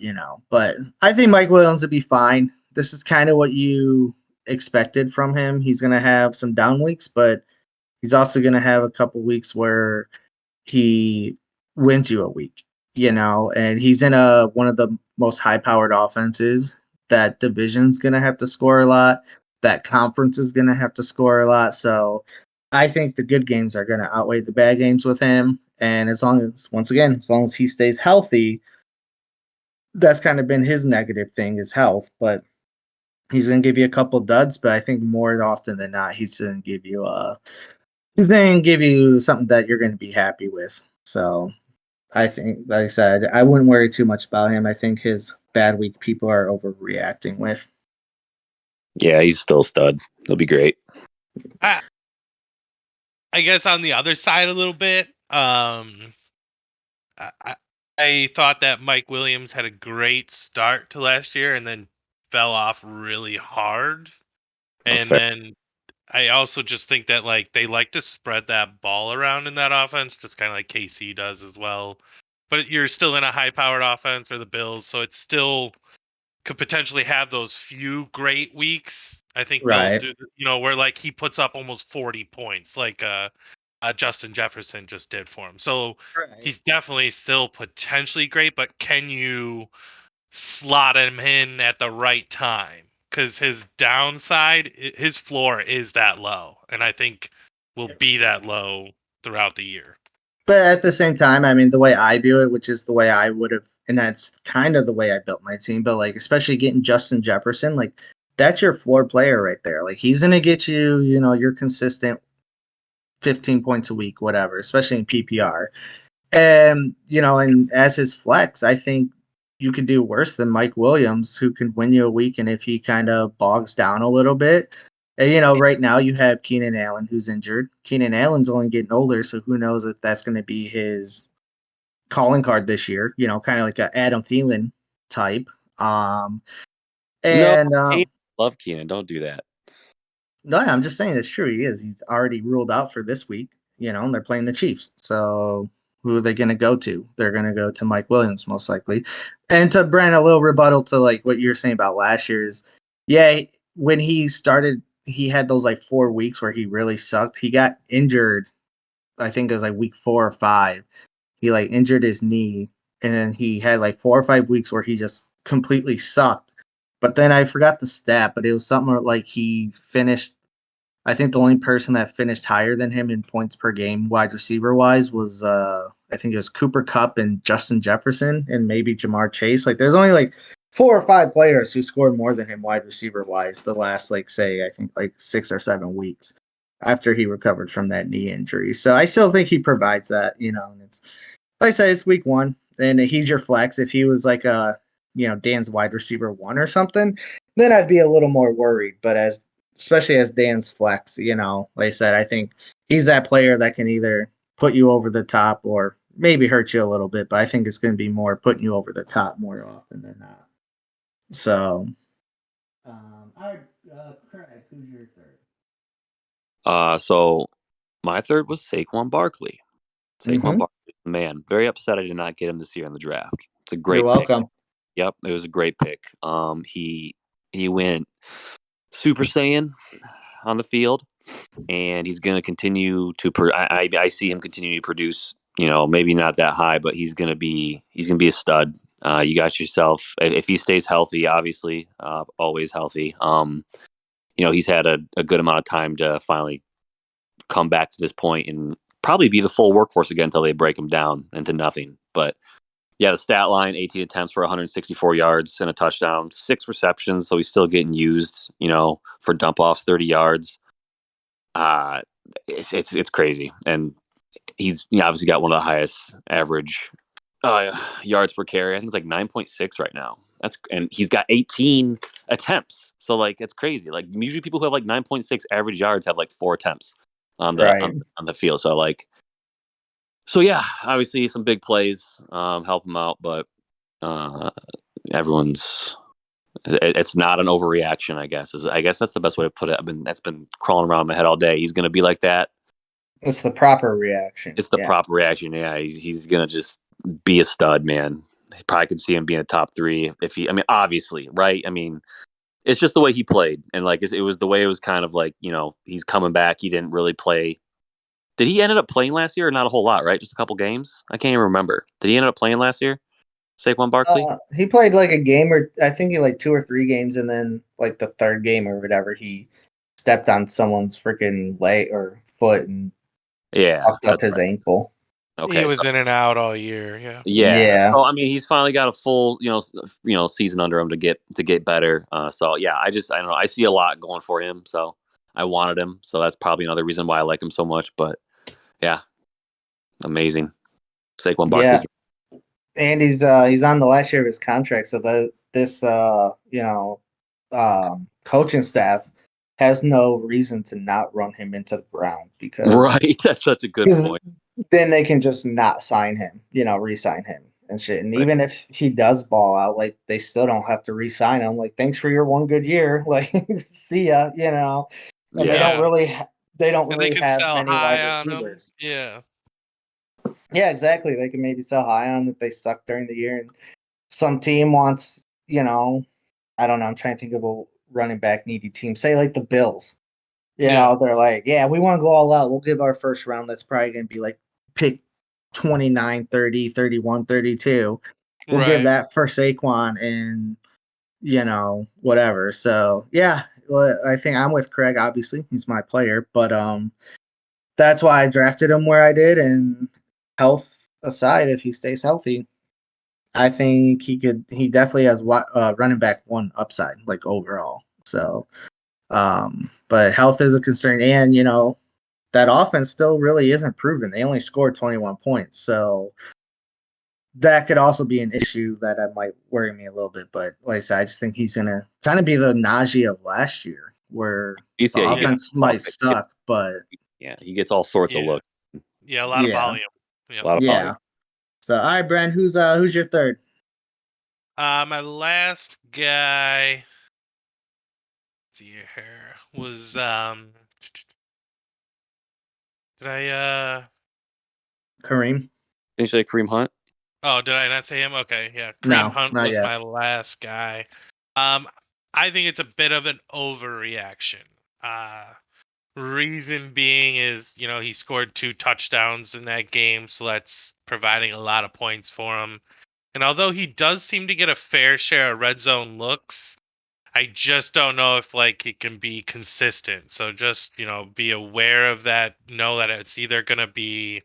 But I think Mike Williams would be fine. This is kind of what you expected from him. He's gonna have some down weeks, but he's also gonna have a couple weeks where he wins you a week, and he's in one of the most high powered offenses. That division's gonna have to score a lot. That conference is gonna have to score a lot. So I think the good games are gonna outweigh the bad games with him. And as long as he stays healthy, that's kind of been his negative thing, is health. But he's gonna give you a couple duds, but I think more often than not, he's gonna give you something that you're gonna be happy with. So I think, like I said, I wouldn't worry too much about him. I think his bad week people are overreacting with. yeah, he's still a stud. He'll be great. I guess on the other side a little bit, I thought that Mike Williams had a great start to last year and then fell off really hard. That's And fair. then I also just think that like they like to spread that ball around in that offense, just kind of like KC does as well. But you're still in a high-powered offense for the Bills, so it still could potentially have those few great weeks. I think they'll Right. do, where like he puts up almost 40 points, like Justin Jefferson just did for him. So Right. he's definitely still potentially great, but can you slot him in at the right time? Because his downside, his floor is that low, and I think will be that low throughout the year. But at the same time, I mean, the way I view it, which is the way I would have, and that's kind of the way I built my team, but like, especially getting Justin Jefferson, like, that's your floor player right there. Like, he's going to get you, your consistent 15 points a week, whatever, especially in PPR. And, and as his flex, I think you could do worse than Mike Williams, who can win you a week. And if he kind of bogs down a little bit, and, right now you have Keenan Allen, who's injured. Keenan Allen's only getting older, so who knows if that's going to be his calling card this year, kind of like a Adam Thielen type. No, And love Keenan. Don't do that. No, I'm just saying it's true. He is. He's already ruled out for this week, and they're playing the Chiefs. So who are they going to go to? They're going to go to Mike Williams, most likely. And to Brent, a little rebuttal to like what you're saying about last year's. Yeah, when he started, he had those like 4 weeks where he really sucked. He got injured. I think it was like week 4 or 5. He like injured his knee, and then he had like 4 or 5 weeks where he just completely sucked. But then I forgot the stat, but it was something like he finished I think the only person that finished higher than him in points per game, wide receiver wise, was I think it was Cooper Kupp and Justin Jefferson and maybe Jamar Chase. Like there's only like 4 or 5 players who scored more than him wide receiver wise the last like say I think like 6 or 7 weeks after he recovered from that knee injury. So I still think he provides that, and it's like I said, it's week 1 and he's your flex. If he was like Dan's wide receiver 1 or something, then I'd be a little more worried. But especially as Dan's flex, like I said, I think he's that player that can either put you over the top or maybe hurt you a little bit, but I think it's going to be more putting you over the top more often than not. So, Craig, who's your third? So my third was Saquon Barkley. Mhm. Barkley, man, very upset I did not get him this year in the draft. It's a great You're pick. welcome. Yep, it was a great pick. He went Super Saiyan on the field, and he's going to continue to. I see him continue to produce. Maybe not that high, but he's going to be a stud. You got yourself if he stays healthy, obviously, always healthy. He's had a good amount of time to finally come back to this point and probably be the full workhorse again until they break him down into nothing. But yeah, the stat line: 18 attempts for 164 yards and a touchdown, 6 receptions, so he's still getting used, for dump offs, 30 yards. It's crazy, and he's obviously got one of the highest average yards per carry. I think it's like 9.6 right now. And he's got 18 attempts, so like it's crazy. Like usually people who have like 9.6 average yards have like 4 attempts on the Right. on the field. So yeah, obviously some big plays help him out, but everyone's it's not an overreaction. I guess that's the best way to put it. That's been crawling around my head all day. He's going to be like that. It's the proper reaction. It's the proper reaction. Yeah, he's going to just be a stud, man. I probably could see him being a top 3 if he. I mean, obviously, right? I mean, it's just the way he played, and like it was the way it was kind of like he's coming back. He didn't really play. Did he ended up playing last year or not a whole lot? Right, just a couple games. I can't even remember. Did he end up playing last year? Saquon Barkley. He played like a game or I think he like 2 or 3 games, and then like the third game or whatever, he stepped on someone's freaking leg or foot and fucked up his ankle. Okay, he was in and out all year. Yeah. Yeah. So I mean, he's finally got a full season under him to get better. So yeah, I don't know. I see a lot going for him. So I wanted him. So that's probably another reason why I like him so much. But yeah, amazing. Saquon Barkley. Yeah. And he's on the last year of his contract, so this coaching staff has no reason to not run him into the ground because Right, that's such a good point. then they can just not sign him, re-sign him and shit. And Right. even if he does ball out, like they still don't have to re-sign him. Like, thanks for your one good year. Like, see ya, And they don't really have sell many high wide on him. receivers. Yeah. Yeah, exactly. They can maybe sell high on if they suck during the year, and some team wants, I don't know. I'm trying to think of a running back needy team. Say like the Bills. They're like, yeah, we want to go all out. We'll give our first round. That's probably going to be like pick 29, 30, 31, 32. We'll give that for Saquon and, whatever. So, yeah, well, I think I'm with Craig. Obviously, he's my player. But that's why I drafted him where I did. And health aside, if he stays healthy, I think he definitely has running back 1 upside, like overall. So, but health is a concern. And, that offense still really isn't proven. They only scored 21 points. So that could also be an issue that might worry me a little bit. But like I said, I just think he's going to kind of be the Najee of last year where the offense might suck, but yeah, he gets all sorts of looks. Yeah, a lot of volume. Yep. A lot of volume. So, all right, Brent, who's your third? My last guy, let's see here, was did I Kareem. Did you say Kareem Hunt? Oh, did I not say him? Okay, yeah. Kareem Hunt was my last guy. I think it's a bit of an overreaction. Reason being is, he scored 2 touchdowns in that game, so that's providing a lot of points for him. And although he does seem to get a fair share of red zone looks, I just don't know if like it can be consistent. So just, be aware of that. Know that it's either gonna be,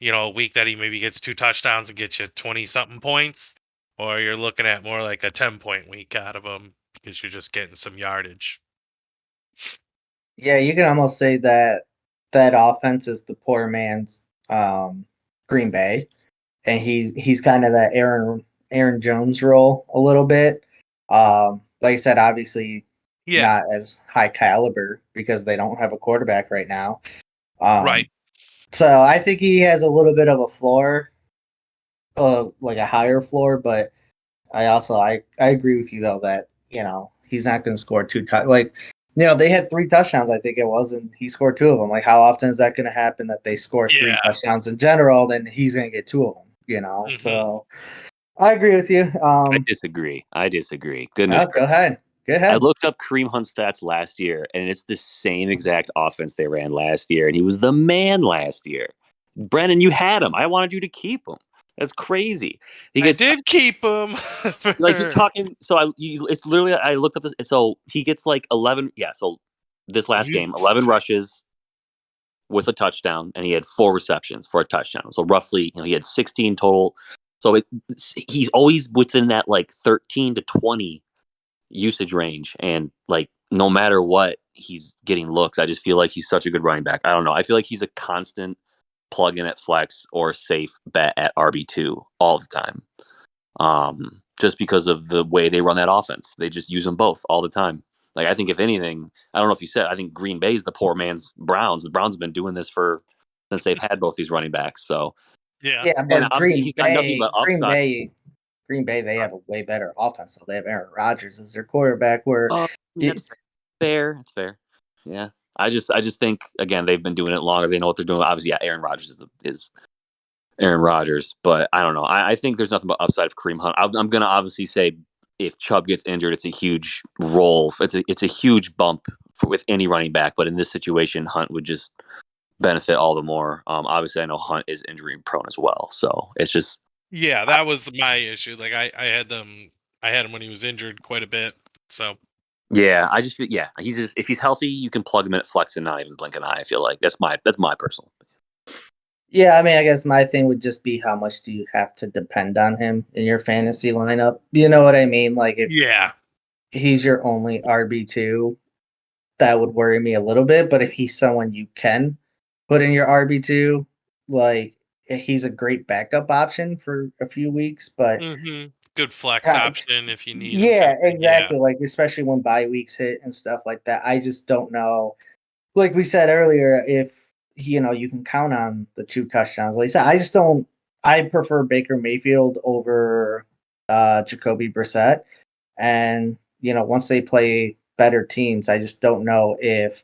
a week that he maybe gets 2 touchdowns and gets you 20 something points, or you're looking at more like a 10-point week out of him because you're just getting some yardage. Yeah, you can almost say that that offense is the poor man's Green Bay, and he's kind of that Aaron Jones role a little bit. Like I said, obviously Yeah, not as high caliber because they don't have a quarterback right now. right. So I think he has a little bit of a floor, like a higher floor, but I agree with you though that he's not going to score they had 3 touchdowns, I think it was, and he scored 2 of them. Like, how often is that going to happen that they score 3 Yeah. touchdowns in general? Then he's going to get 2 of them. Hmm. So I agree with you. I disagree. Goodness Go gracious. ahead. Go I ahead. looked up Kareem Hunt stats last year, and it's the same exact offense they ran last year, and he was the man last year. Brennan, you had him. I wanted you to keep him. That's crazy. He I gets did keep him. like you're talking. So it's literally I looked up this. So he gets like 11. Yeah. So this last game, 11 rushes with a touchdown, and he had 4 receptions for a touchdown. So roughly, he had 16 total. So he's always within that like 13 to 20 usage range, and like no matter what, he's getting looks. I just feel like he's such a good running back. I don't know. I feel like he's a constant plug in at flex or safe bet at RB2 all the time. Just because of the way they run that offense, they just use them both all the time. Like I think if anything, I don't know if you said, I think Green Bay is the poor man's Browns. The Browns have been doing this since they've had both these running backs. So Yeah. Yeah, and but obviously he's got nothing but upside. Green Bay, they have a way better offense. So they have Aaron Rodgers as their quarterback. Where That's fair. It's fair. Yeah. I just think again they've been doing it longer. They know what they're doing. Obviously, yeah, Aaron Rodgers is Aaron Rodgers, but I don't know. I think there's nothing but upside of Kareem Hunt. I'm gonna obviously say if Chubb gets injured, it's a huge role. It's a huge bump with any running back, but in this situation, Hunt would just benefit all the more. Obviously, I know Hunt is injury prone as well, so it's just Yeah, that was my issue. Like I had him when he was injured quite a bit. So yeah. I just yeah, he's just, if he's healthy, you can plug him in at flex and not even blink an eye. I feel like that's my personal. Yeah, I mean, I guess my thing would just be how much do you have to depend on him in your fantasy lineup? You know what I mean? Like if yeah, he's your only RB2, that would worry me a little bit. But if he's someone you can put in your RB2, like he's a great backup option for a few weeks. But good flex uh, option if you need him, kind yeah, of thing. Yeah, exactly. Like especially when bye weeks hit and stuff like that. I just don't know. Like we said earlier, if you can count on the 2 touchdowns. Like I said, I just don't. I prefer Baker Mayfield over Jacoby Brissett, and once they play better teams, I just don't know if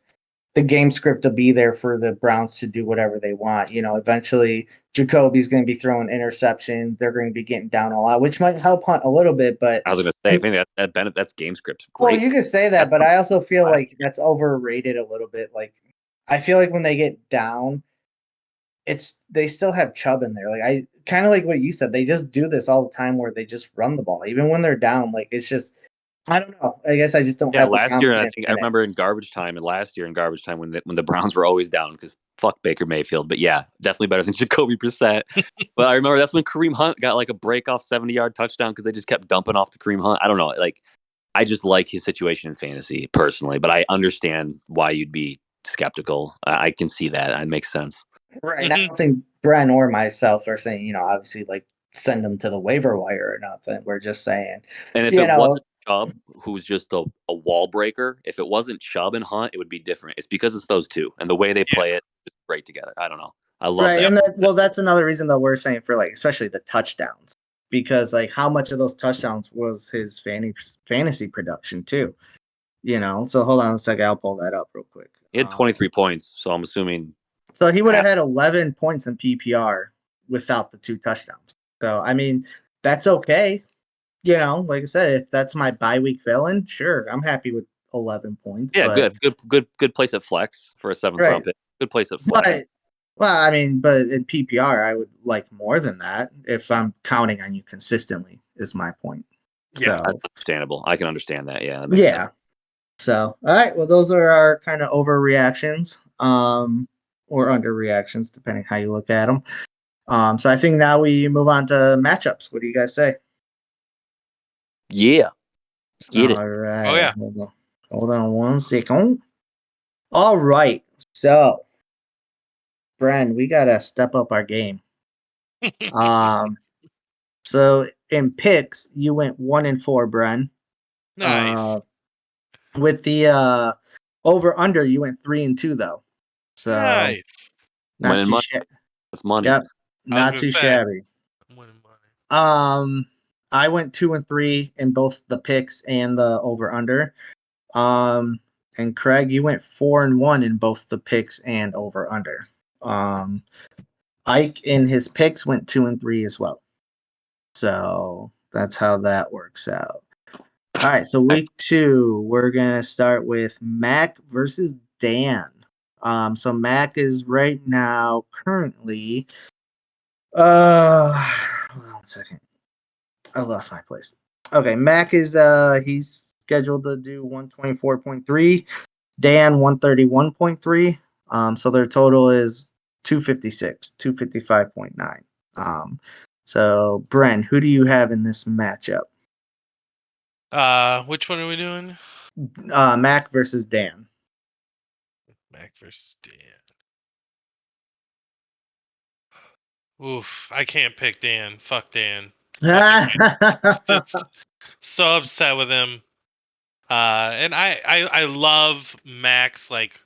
the game script will be there for the Browns to do whatever they want. Eventually Jacoby's going to be throwing interception. They're going to be getting down a lot, which might help Hunt a little bit. But I was gonna say, I think that's game script well, great. you could say that, That's but I also feel last like that's overrated a little bit. Like I feel like when they get down, they still have Chubb in there. Like I kind of like what you said. They just do this all the time where they just run the ball, even when they're down. Like it's just I don't know. I guess I just don't Yeah, have the last year, I confidence think I in it. remember in garbage time, and last year in garbage time when the Browns were always down because fuck Baker Mayfield. But yeah, definitely better than Jacoby Brissett. But I remember that's when Kareem Hunt got like a break off 70-yard touchdown because they just kept dumping off to Kareem Hunt. I don't know, like I just like his situation in fantasy personally, but I understand why you'd be skeptical. I can see that. It makes sense. Right. I hmm don't think Brent or myself are saying, obviously like send them to the waiver wire or nothing. We're just saying, And if you it know, wasn't Chubb, who's just a wall breaker, if it wasn't Chubb and Hunt, it would be different. It's because it's those two and the way they yeah, play it is great together. I don't know. I love right. that. yep. That's another reason that we're saying for like, especially the touchdowns, because like how much of those touchdowns was his fantasy production too, So hold on a second. I'll pull that up real quick. He had 23 points, so I'm assuming So he would have half. had 11 points in PPR without the 2 touchdowns. So, I mean, that's okay. Like I said, if that's my bye week villain, sure, I'm happy with 11 points. Yeah, But good place at flex for a 7th right, round pick. Good place at flex. but well, I mean, but in PPR, I would like more than that if I'm counting on you consistently. Is my point. Yeah. That's So understandable. I can understand that. Yeah, that makes sense. yeah. So all right. Well, those are our kind of overreactions, or underreactions, depending how you look at them. So I think now we move on to matchups. What do you guys say? Yeah, let's get it. All right. Oh, yeah. Hold on one second. All right. So, Bren, we gotta step up our game. Um, so in picks, you went 1-4, Bren. Nice. With the over under, you went 3-2 though. So Nice. not Winning too money. That's money. yep, I was not gonna too say. shabby. I'm winning money. I went 2-3 in both the picks and the over under. And Craig, you went 4-1 in both the picks and over under. Um, Ike in his picks went 2-3 as well. So that's how that works out. All right, so week 2, we're gonna start with Mac versus Dan. So Mac is right now currently. Hold on 1 second. I lost my place. Okay, Mac is he's scheduled to do 124.3. Dan 131.3. So their total is 256, 255.9. So Bren, who do you have in this matchup? Which one are we doing? Mac versus Dan. Mac versus Dan. Oof, I can't pick Dan. Fuck Dan. Fucking so upset with him. And I love Max like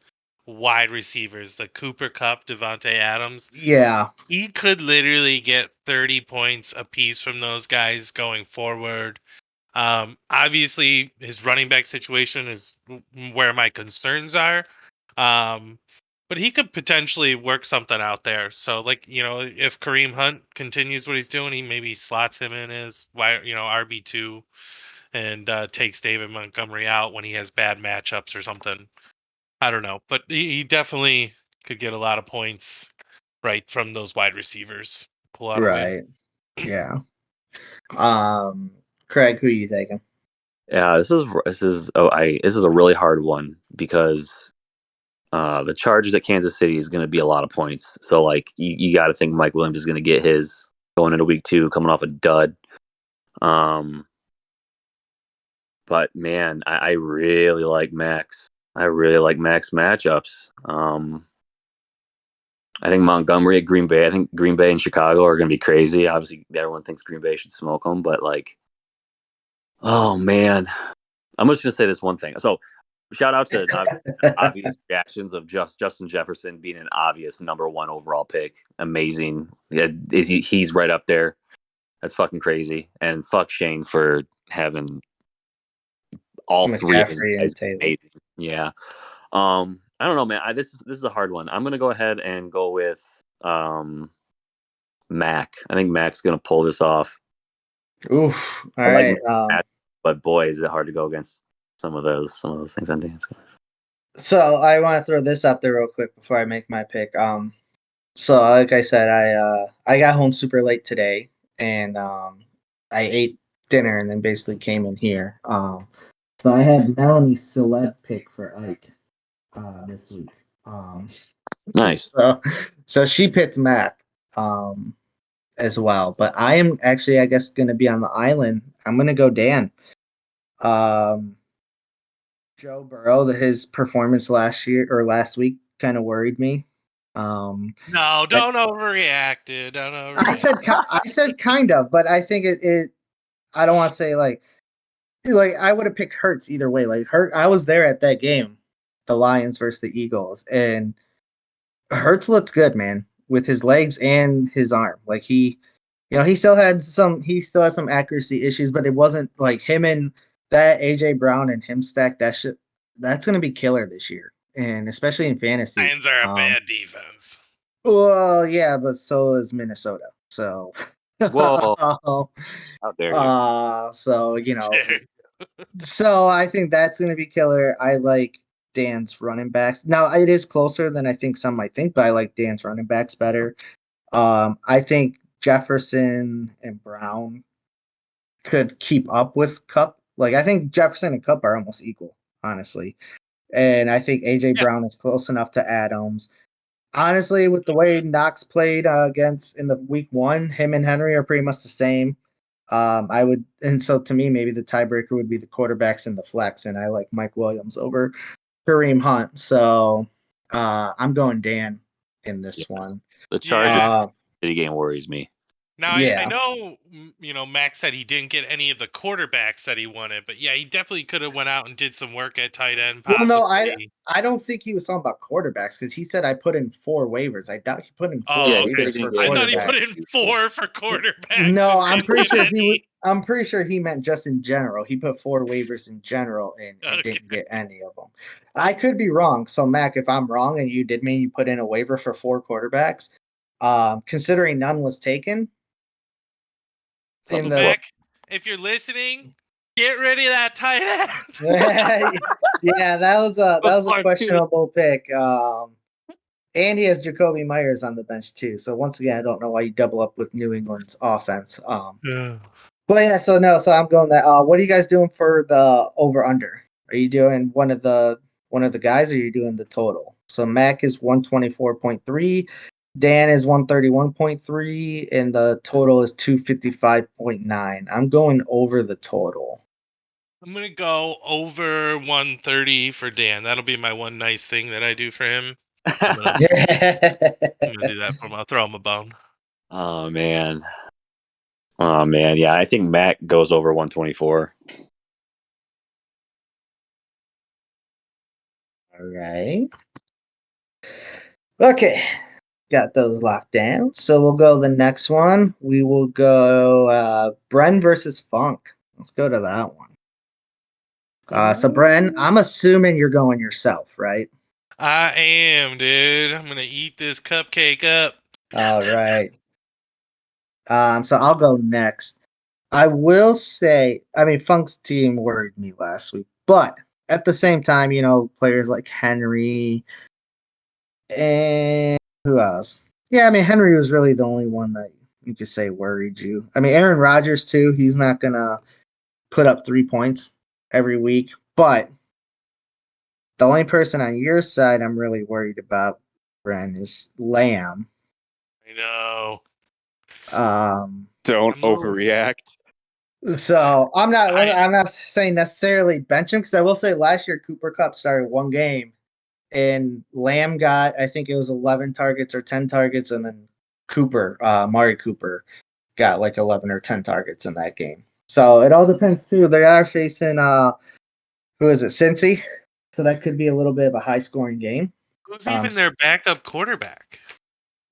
wide receivers, the Cooper Cup, Devontae Adams. Yeah, He could literally get 30 points apiece from those guys going forward. Obviously, his running back situation is where my concerns are. But he could potentially work something out there. So, like, if Kareem Hunt continues what he's doing, he maybe slots him in as RB2 and takes David Montgomery out when he has bad matchups or something. I don't know, but he definitely could get a lot of points right from those wide receivers. Pull out a win. right. Yeah. Craig, who are you taking? Yeah, this is a really hard one because the Chargers at Kansas City is going to be a lot of points. So like you got to think Mike Williams is going to get his going into week 2, coming off a dud. But man, I really like Max. I really like Max matchups. I think Montgomery at Green Bay. I think Green Bay and Chicago are going to be crazy. Obviously, everyone thinks Green Bay should smoke them, but like, oh man, I'm just going to say this one thing. So, shout out to obvious reactions of Justin Jefferson being an obvious number 1 overall pick. Amazing. Yeah, he's right up there. That's fucking crazy. And fuck Shane for having all 3 of his McCaffrey guys and Taylor. amazing. Yeah. I don't know, man. This is a hard one. I'm gonna go ahead and go with Mac. I think Mac's gonna pull this off. Oof. All I like right. Mac, but boy, is it hard to go against some of those things on Dan's. So I want to throw this out there real quick before I make my pick. So like I said, I got home super late today, and I ate dinner and then basically came in here. So I had Melanie's celeb pick for Ike this week. Nice. So she picked Mac as well, but I am actually, I guess, going to be on the island. I'm going to go Dan. Um, Joe Burrow, his performance last week kind of worried me. No, I, don't overreact, dude. Don't I overreact. said I said kind of, but I think it I don't want to say like I would have picked Hurts either way. Like I was there at that game, the Lions versus the Eagles, and Hurts looked good, man, with his legs and his arm. Like he still had some accuracy issues, but it wasn't like him and that AJ Brown and him stacked that's gonna be killer this year. And especially in fantasy. Lions are a bad defense. Well, yeah, but so is Minnesota. So Whoa! How dare you? so Dude. so I think that's gonna be killer. I like Dan's running backs. Now it is closer than I think some might think, but I like Dan's running backs better. I think Jefferson and Brown could keep up with Cup. Like I think Jefferson and Cup are almost equal, honestly. And I think AJ Yeah. Brown is close enough to Adams. Honestly, with the way Knox played against in the week 1, him and Henry are pretty much the same. I would, and so to me, maybe the tiebreaker would be the quarterbacks and the flex, and I like Mike Williams over Kareem Hunt. So I'm going Dan in this one. The Chargers Uh, City game worries me. Now, I yeah. know, Max said he didn't get any of the quarterbacks that he wanted, but yeah, he definitely could have went out and did some work at tight end, Well, possibly. no, I don't think he was talking about quarterbacks because he said I put in 4 waivers. I doubt he put in 4 Oh, he said waivers he for didn't get I any thought he put quarterbacks. in 4 for quarterbacks. No, and I'm didn't pretty get sure he would. any. I'm pretty sure he meant just in general. He put 4 waivers in general and Okay. didn't get any of them. I could be wrong. So Mac, if I'm wrong and you did mean you put in a waiver for 4 quarterbacks, considering none was taken in Something's the what? Mac, if you're listening, get rid of that tight end. yeah, that was a questionable pick. And he has Jacoby Myers on the bench too. So once again, I don't know why you double up with New England's offense. Yeah. But yeah, so I'm going that. What are you guys doing for the over under? Are you doing one of the guys, or are you doing the total? So Mac is 124.3, Dan is 131.3, and the total is 255.9. I'm going over the total. I'm going to go over 130 for Dan. That'll be my one nice thing that I do for him. I'm going to do that for him. I'll throw him a bone. Oh man. Yeah, I think Mac goes over 124. All right. Okay. Got those locked down. So we'll go the next one. We will go Bren versus Funk. Let's go to that one. So Bren, I'm assuming you're going yourself, right? I am, dude. I'm going to eat this cupcake up. All right. So I'll go next. I will say, I mean, Funk's team worried me last week, but at the same time, players like Henry and who else? Yeah, I mean, Henry was really the only one that you could say worried you. I mean, Aaron Rodgers too. He's not gonna put up 3 points every week, but the only person on your side I'm really worried about, Bren, is Lamb. I know. Don't I'm overreact. So I'm not saying necessarily bench him because I will say last year Cooper Kupp started 1 game and Lamb got, I think it was 11 targets or 10 targets, and then Mari Cooper got like 11 or 10 targets in that game. So it all depends too. They are facing who is it, Cincy? So that could be a little bit of a high scoring game. Who's even their backup quarterback?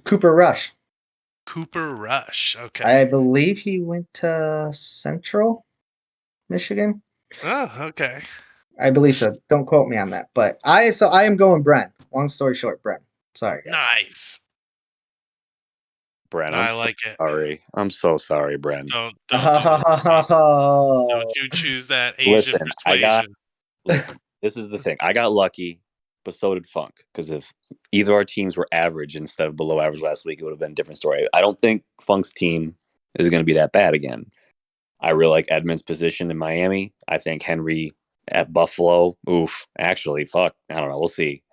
Cooper Rush. Cooper Rush. Okay. I believe he went to Central Michigan. Oh, okay. I believe so. Don't quote me on that. But I am going Brent. Long story short, Brent. Sorry, guys. Nice. Bren, I like it. sorry. I'm so sorry, Bren. Don't do it. Don't you choose that Asian persuasion. Listen, this is the thing. I got lucky, but so did Funk. Because if either our teams were average instead of below average last week, it would have been a different story. I don't think Funk's team is going to be that bad again. I really like Edmonds' position in Miami. I think Henry at Buffalo. Oof. Actually, fuck. I don't know. We'll see.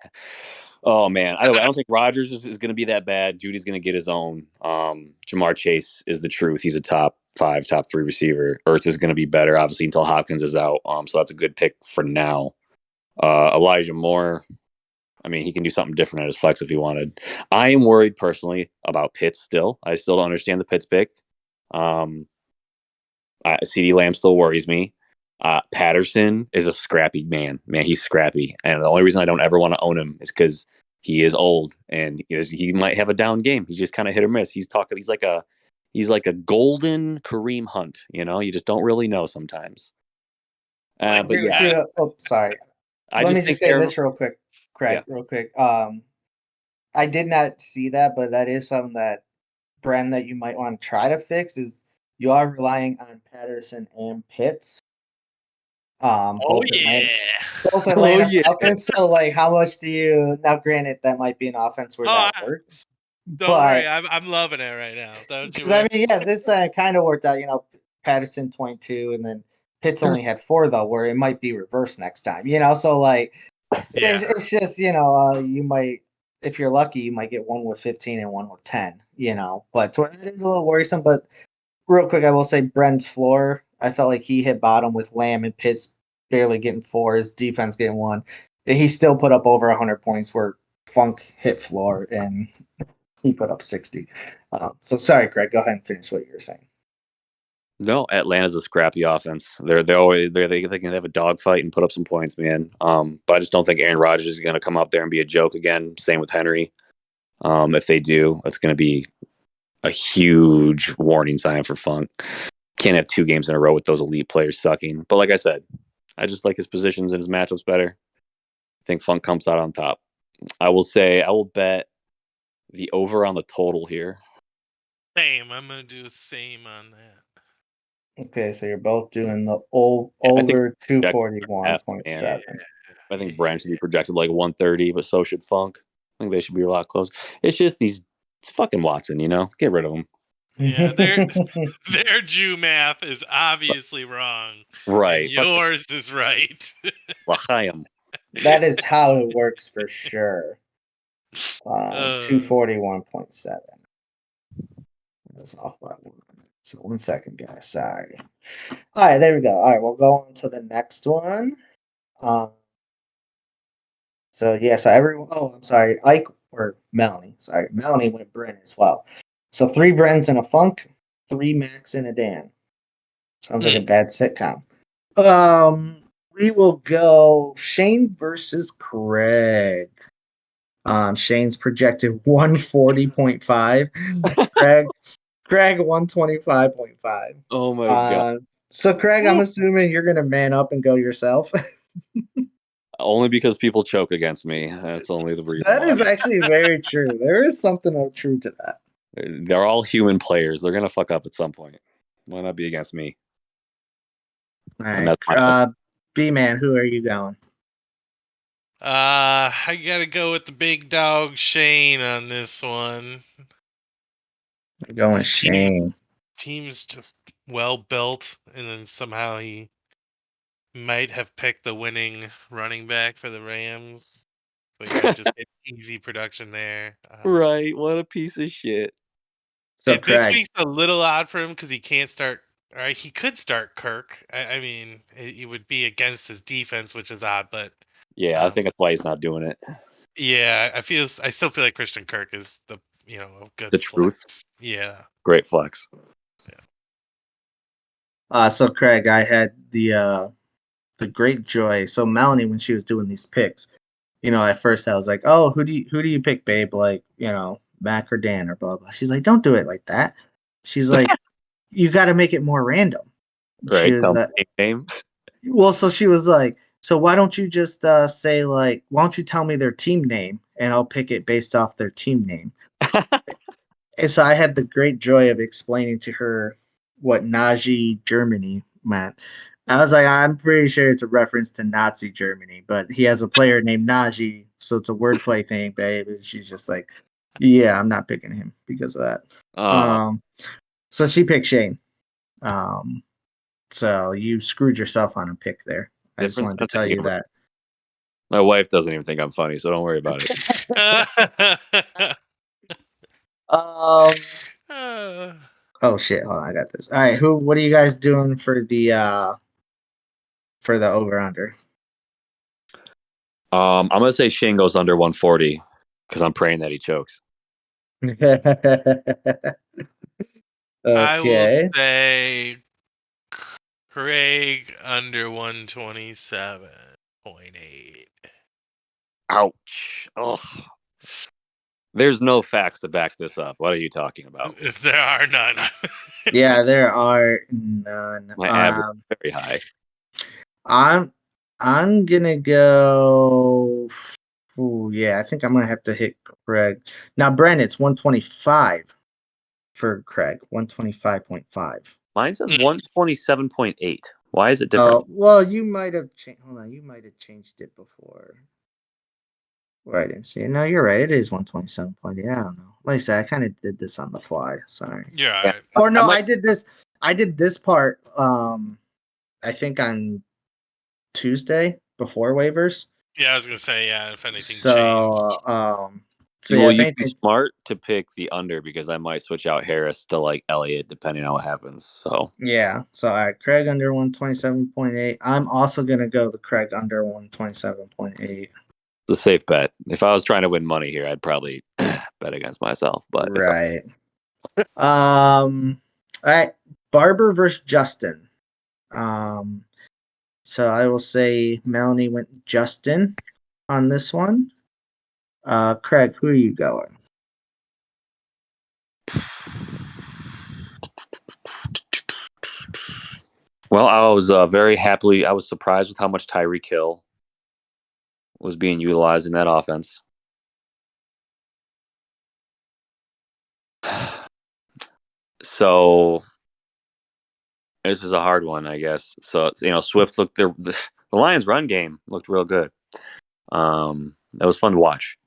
Oh man, I don't think Rodgers is going to be that bad. Judy's going to get his own. Jamar Chase is the truth. He's a top 5, top 3 receiver. Ertz is going to be better, obviously, until Hopkins is out. So that's a good pick for now. Elijah Moore. I mean, he can do something different at his flex if he wanted. I am worried personally about Pitts still. I still don't understand the Pitts pick. CeeDee Lamb still worries me. Patterson is a scrappy man. Man, he's scrappy. And the only reason I don't ever want to own him is because he is old and he might have a down game. He's just kind of hit or miss. He's like a golden Kareem Hunt. You just don't really know sometimes. But yeah, sorry. Let me just say this real quick, Craig. Yeah. Real quick. I did not see that, but that is something that Bren that you might want to try to fix is you are relying on Patterson and Pitts. Both Atlanta Falcons. So, like, how much do you now? Granted, that might be an offense where that works. Don't worry, I'm loving it right now. Don't you? I mean, yeah, this kind of worked out. Patterson 22, and then Pitts only had 4 though, where it might be reversed next time. So like it's just you might, if you're lucky, you might get one with 15 and one with 10. But it is a little worrisome. But real quick, I will say Brent's floor. I felt like he hit bottom with Lamb and Pitts barely getting 4, his defense getting 1. He still put up over 100 points where Funk hit floor and he put up 60. So sorry, Greg. Go ahead and finish what you were saying. No, Atlanta's a scrappy offense. They can have a dogfight and put up some points, man. But I just don't think Aaron Rodgers is going to come up there and be a joke again. Same with Henry. If they do, it's going to be a huge warning sign for Funk. Can't have 2 games in a row with those elite players sucking. But like I said, I just like his positions and his matchups better. I think Funk comes out on top. I will bet the over on the total here. Same. I'm gonna do the same on that. Okay, so you're both doing the over 241.7. I think Brand should be projected like 130, but so should Funk. I think they should be a lot close. It's just it's fucking Watson, Get rid of him. Yeah, their Jew math is obviously wrong. Right. Yours is right. L'chaim. That is how it works for sure. 241.7. That's off by 1. So 1 second, guys. Sorry. All right, there we go. All right, we'll go on to the next one. So everyone. Oh, I'm sorry, Ike or Melanie. Sorry, Melanie went Brent as well. So 3 Brents and a Funk, 3 Max and a Dan. Sounds like a bad sitcom. We will go Shane versus Craig. Shane's projected 140.5. Craig 125.5. Oh my god. So Craig, I'm assuming you're gonna man up and go yourself. Only because people choke against me. That's only the reason. That is actually very true. There is something of true to that. They're all human players. They're gonna fuck up at some point. Why not be against me? All right. B-Man, who are you going? I gotta go with the big dog Shane on this one. I'm going Shane. Team's just well built, and then somehow he might have picked the winning running back for the Rams. But he might just get easy production there. Right. What a piece of shit. So this week's a little odd for him because he can't start. Or he could start Kirk. I mean, he would be against his defense, which is odd. But yeah, I think that's why he's not doing it. Yeah, I still feel like Christian Kirk is a good the flex. Truth. Yeah, great flex. Yeah. So Craig, I had the great joy. So Melanie, when she was doing these picks, at first I was like, "Oh, who do you pick, babe? Like, Mac or Dan or blah blah." She's like, "Don't do it like that." She's like, "You got to make it more random." Right. She was, name. Well, so she was like, "So why don't you just say like, why don't you tell me their team name and I'll pick it based off their team name?" And so I had the great joy of explaining to her what Nazi Germany meant. I was like, I'm pretty sure it's a reference to Nazi Germany, but he has a player named Nazi, so it's a wordplay thing, babe. And she's just like, yeah, I'm not picking him because of that. So she picked Shane. So you screwed yourself on a pick there. I just wanted to tell you that. My wife doesn't even think I'm funny, so don't worry about it. Oh shit! Hold on, I got this. All right, what are you guys doing for the over under? I'm gonna say Shane goes under 140 because I'm praying that he chokes. Okay. I will say Craig under 127.8. Ouch! Oh, there's no facts to back this up. What are you talking about? If there are none. Yeah, there are none. My average is very high. I'm gonna go. Oh yeah, I think I'm gonna have to hit Craig. Now, Brent, it's 125 for Craig. 125.5. Mine says 127.8. Why is it different? Oh well, you might have changed. Hold on, you might have changed it before. Well, I didn't see it. No, you're right. It is 127.8. I don't know. Like I said, I kind of did this on the fly. Sorry. Yeah. Or no, I did this. I did this part. I think on Tuesday before waivers. Yeah, I was gonna say, yeah, if anything changed. So Well, if you'd be anything, smart to pick the under because I might switch out Harris to like Elliott depending on what happens. So yeah. So all right, Craig under 127.8. I'm also gonna go the Craig under 127.8. it's a safe bet. If I was trying to win money here, I'd probably bet against myself. But it's Right. All right, Barber versus Justin. So I will say Melanie went Justin on this one. Craig, who are you going? well, I was I was surprised with how much Tyreek Hill was being utilized in that offense. So this is a hard one, I guess. So Swift looked the Lions' run game looked real good. That was fun to watch.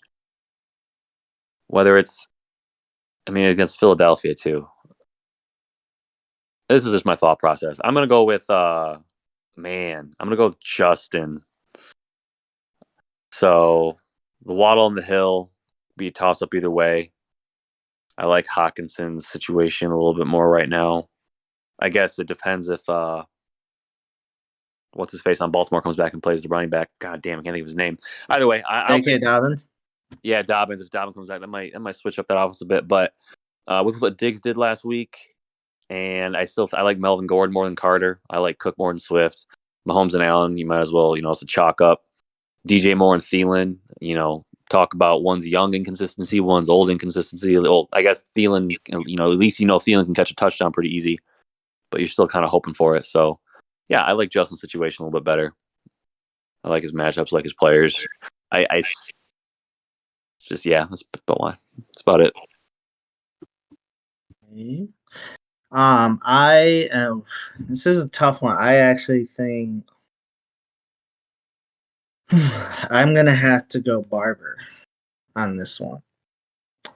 Whether it's, against Philadelphia too. This is just my thought process. I'm gonna go with I'm gonna go with Justin. So the Waddle and the Hill be a toss up either way. I like Hawkinson's situation a little bit more right now. I guess it depends if what's his face on Baltimore comes back and plays the running back. God damn, I can't think of his name. Either way, I'll J.K. take Dobbins. Yeah, Dobbins. If Dobbins comes back, that might switch up that offense a bit. But with what Diggs did last week, and I like Melvin Gordon more than Carter. I like Cook more than Swift. Mahomes and Allen, you might as well, it's a chalk up. DJ Moore and Thielen, talk about one's young inconsistency, one's old inconsistency. Well, I guess Thielen, at least Thielen can catch a touchdown pretty easy, but you're still kind of hoping for it. So, yeah, I like Justin's situation a little bit better. I like his matchups, like his players. That's about why. That's about it. Okay. I am. This is a tough one. I actually think I'm gonna have to go Barber on this one.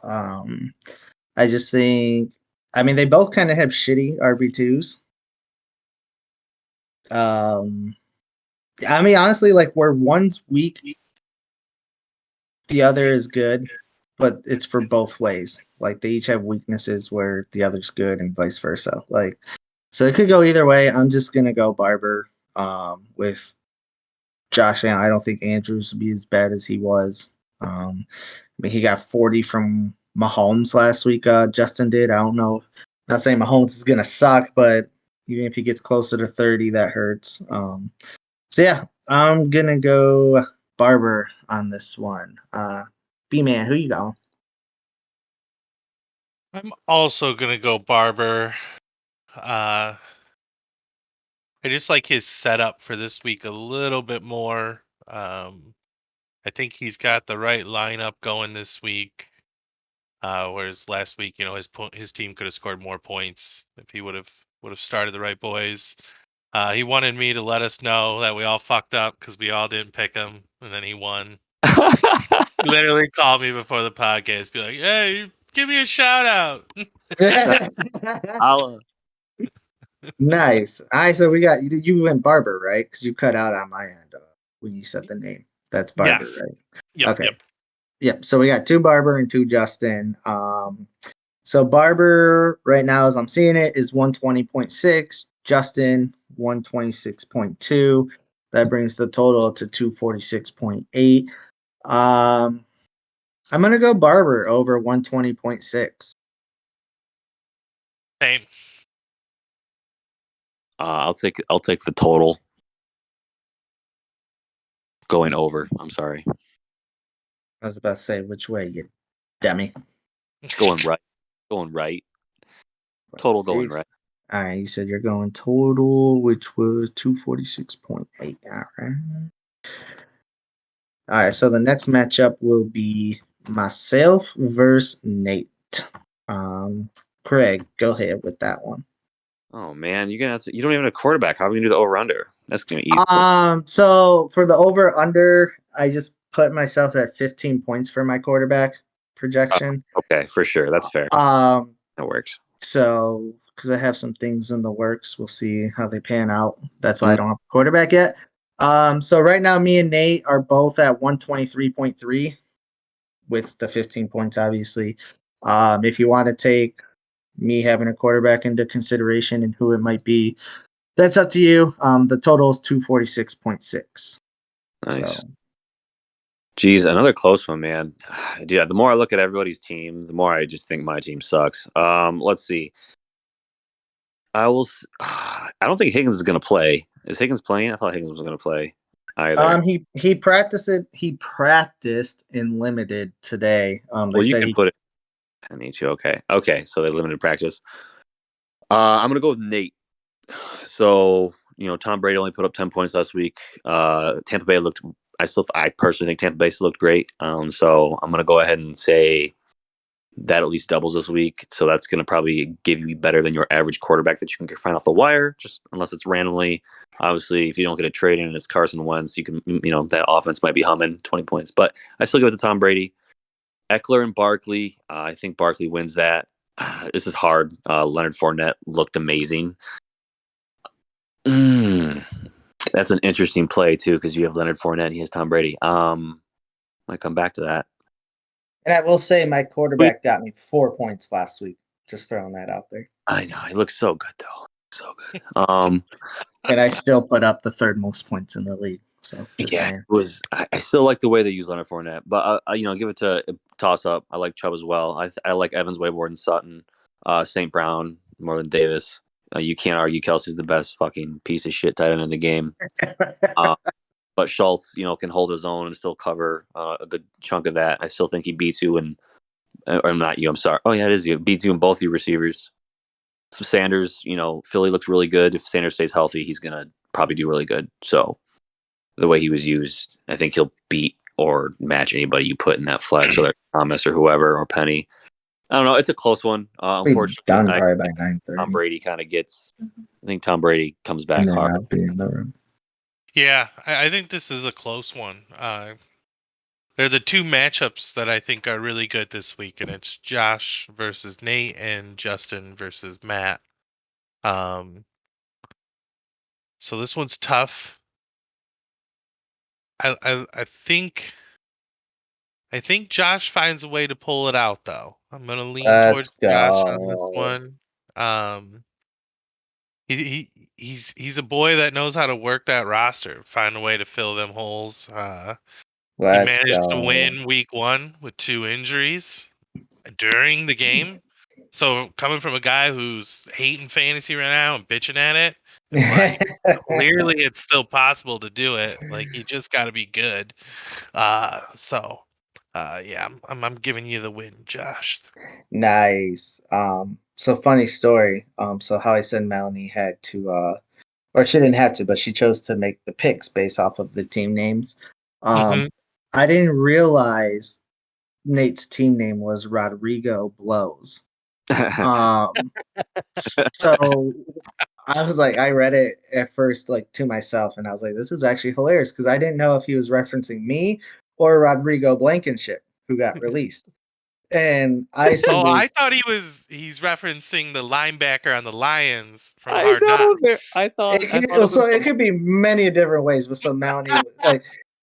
I just think. They both kind of have shitty RB2s. Honestly, like where one's weak, the other is good, but it's for both ways. Like they each have weaknesses where the other's good and vice versa. Like, so it could go either way. I'm just gonna go Barber with Josh Allen. I don't think Andrews would be as bad as he was. He got 40 from Mahomes last week. Justin did. I don't know. Not saying Mahomes is gonna suck, but even if he gets closer to 30, that hurts. So yeah, I'm gonna go Barber on this one. B-Man, who you got? I'm also gonna go Barber. I just like his setup for this week a little bit more. I think he's got the right lineup going this week. Whereas last week, his team could have scored more points if he would have started the right boys. He wanted me to let us know that we all fucked up because we all didn't pick him, and then he won. He literally called me before the podcast, be like, "Hey, give me a shout out." I'll, Nice. All right, so we got you went Barber, right? Because you cut out on my end when you said the name. That's Barber, Yes. right? Yep. Okay. Yep. Yep. So we got two Barber and two Justin. So Barber right now, as I'm seeing it, is 120.6. Justin 126.2. That brings the total to 246.8. I'm gonna go Barber over 120.6. Same. I'll take the total. Going over. I'm sorry. I was about to say which way, you dummy. Going right. Going right. Total going right. All right, you said you're going total, which was 246.8. All right. All right, so the next matchup will be myself versus Nate. Craig, go ahead with that one. Oh man, you don't even have a quarterback. How are we gonna do the over under? That's gonna eat. So for the over under, I just put myself at 15 points for my quarterback projection. Okay, for sure. That's fair. Um, That works. So because I have some things in the works. We'll see how they pan out. That's why I don't have a quarterback yet. So right now, me and Nate are both at 123.3 with the 15 points, obviously. If you want to take me having a quarterback into consideration and who it might be, that's up to you. The total is 246.6. Nice. So. Geez, another close one, man. Dude, the more I look at everybody's team, the more I just think my team sucks. Let's see. I don't think Higgins is going to play. Is Higgins playing? I thought Higgins was going to play either. He practiced it. He practiced in limited today. They Well, you said can put it. I need you. Okay. So they limited practice. I'm going to go with Nate. So Tom Brady only put up 10 points last week. Tampa Bay looked. I personally think Tampa Bay still looked great. So I'm going to go ahead and say that at least doubles this week. So that's going to probably give you better than your average quarterback that you can find off the wire, just unless it's randomly. Obviously, if you don't get a trade in and it's Carson Wentz, you can, that offense might be humming 20 points. But I still give it to Tom Brady. Eckler and Barkley. I think Barkley wins that. This is hard. Leonard Fournette looked amazing. That's an interesting play, too, because you have Leonard Fournette and he has Tom Brady. Might come back to that. And I will say my quarterback got me 4 points last week. Just throwing that out there. I know. He looks so good, though. So good. And I still put up the third most points in the league. So it was. I still like the way they use Leonard Fournette, but give it to toss up. I like Chubb as well. I like Evans way more than Sutton, St. Brown more than Davis. You can't argue Kelsey's the best fucking piece of shit tight end in the game. But Schultz, can hold his own and still cover a good chunk of that. I still think he beats you, or not you. I'm sorry. Oh yeah, it is you. Beats you in both your receivers. So Sanders, Philly looks really good. If Sanders stays healthy, he's gonna probably do really good. So the way he was used, I think he'll beat or match anybody you put in that flex, whether Thomas or whoever or Penny. I don't know. It's a close one. Unfortunately, done probably by 9:30. Tom Brady kind of gets. I think Tom Brady comes back hard. I'll be in the room. Yeah, I think this is a close one. They're the two matchups that I think are really good this week, and it's Josh versus Nate and Justin versus Matt. So this one's tough. I think Josh finds a way to pull it out, though. I'm gonna lean towards Josh on this one. He's a boy that knows how to work that roster, find a way to fill them holes. He managed to win week 1 with 2 injuries during the game. So coming from a guy who's hating fantasy right now and bitching at it, it's like clearly it's still possible to do it. Like you just got to be good. Yeah, I'm giving you the win, Josh. Nice. So funny story. So how I said Melanie had to or she didn't have to, but she chose to make the picks based off of the team names. I didn't realize Nate's team name was Rodrigo Blows. So I was like, I read it at first like to myself, and I was like, this is actually hilarious because I didn't know if he was referencing me or Rodrigo Blankenship, who got released. And I said, I thought he's referencing the linebacker on the Lions from Hard Knocks. It could be many different ways, but so Melanie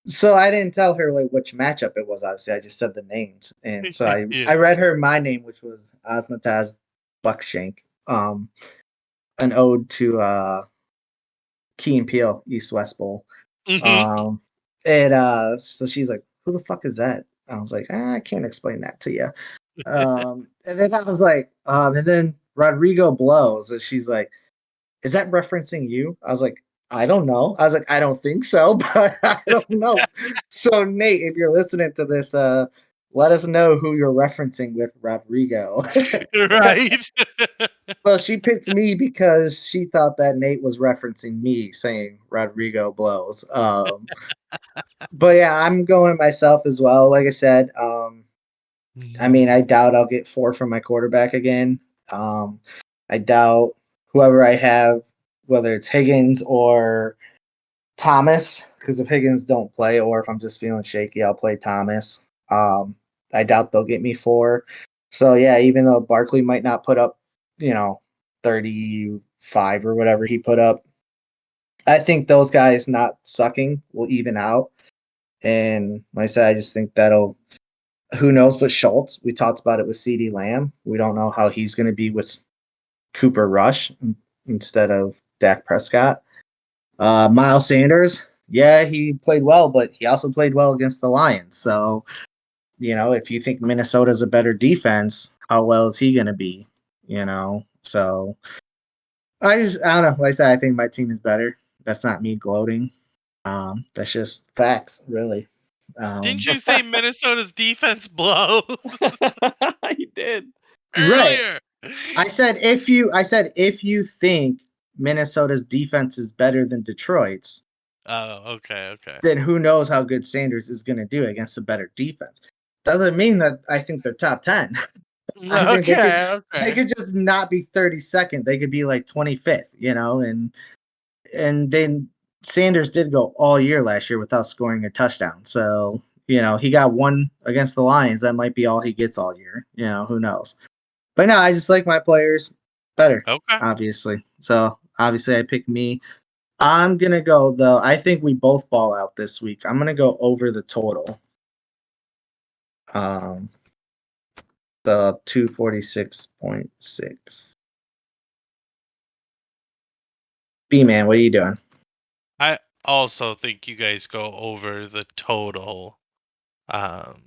so I didn't tell her like which matchup it was. Obviously, I just said the names, and so I read her my name, which was Osmataz Buckshank, an ode to Key and Peele East West Bowl. So she's like, "Who the fuck is that?" I was like, "I can't explain that to you." And then I was like, and then Rodrigo Blows, and she's like, "Is that referencing you?" I was like, "I don't know." I was like, "I don't think so, but I don't know." So Nate, if you're listening to this, let us know who you're referencing with Rodrigo. Right. Well, she picked me because she thought that Nate was referencing me saying Rodrigo Blows. But yeah, I'm going myself as well. Like I said, I mean, I doubt I'll get 4 from my quarterback again. I doubt whoever I have, whether it's Higgins or Thomas, because if Higgins don't play or if I'm just feeling shaky, I'll play Thomas. I doubt they'll get me 4. So yeah, even though Barkley might not put up, 35 or whatever he put up. I think those guys not sucking will even out. And like I said, I just think that'll, who knows, but Schultz, we talked about it with CeeDee Lamb. We don't know how he's going to be with Cooper Rush instead of Dak Prescott. Miles Sanders, yeah, he played well, but he also played well against the Lions. So, if you think Minnesota's a better defense, how well is he going to be? So I don't know. Like I said, I think my team is better. That's not me gloating. That's just facts, really. Didn't you say Minnesota's defense blows You did. Right. earlier? I said if you think Minnesota's defense is better than Detroit's, Oh, okay. then who knows how good Sanders is going to do against a better defense. Doesn't mean that I think they're top 10. I think they could just not be 32nd. They could be like 25th, and then Sanders did go all year last year without scoring a touchdown. So, he got one against the Lions. That might be all he gets all year. Who knows? But no, I just like my players better, Okay. obviously. So, obviously, I pick me. I'm going to go, though. I think we both ball out this week. I'm going to go over the total. The 246.6. B-Man, what are you doing? I also think you guys go over the total. But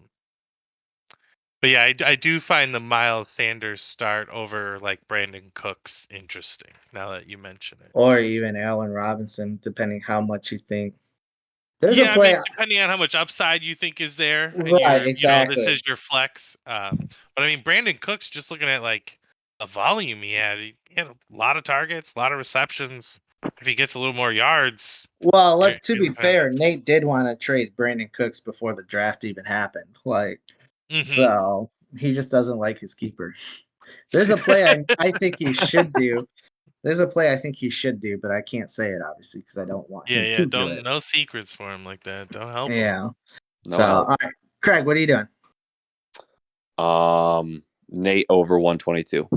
yeah, I do find the Miles Sanders start over like Brandon Cooks interesting. Now that you mention it, Or even Allen Robinson, depending how much you think. There's a yeah, I play. mean, depending on how much upside you think is there, and Right, this exactly. is your flex. But I mean, Brandon Cooks, just looking at like the volume he had a lot of targets, a lot of receptions. If he gets a little more yards, Well, you're to be looking at. fair, Nate did want to trade Brandon Cooks before the draft even happened. So he just doesn't like his keeper. There's a play I think he should do. There's a play I think he should do, but I can't say it obviously because I don't want him Yeah. to do Don't it. no secrets for him like that. Don't help him. Yeah. No So, help. all right, Craig, what are you doing? Nate over 122.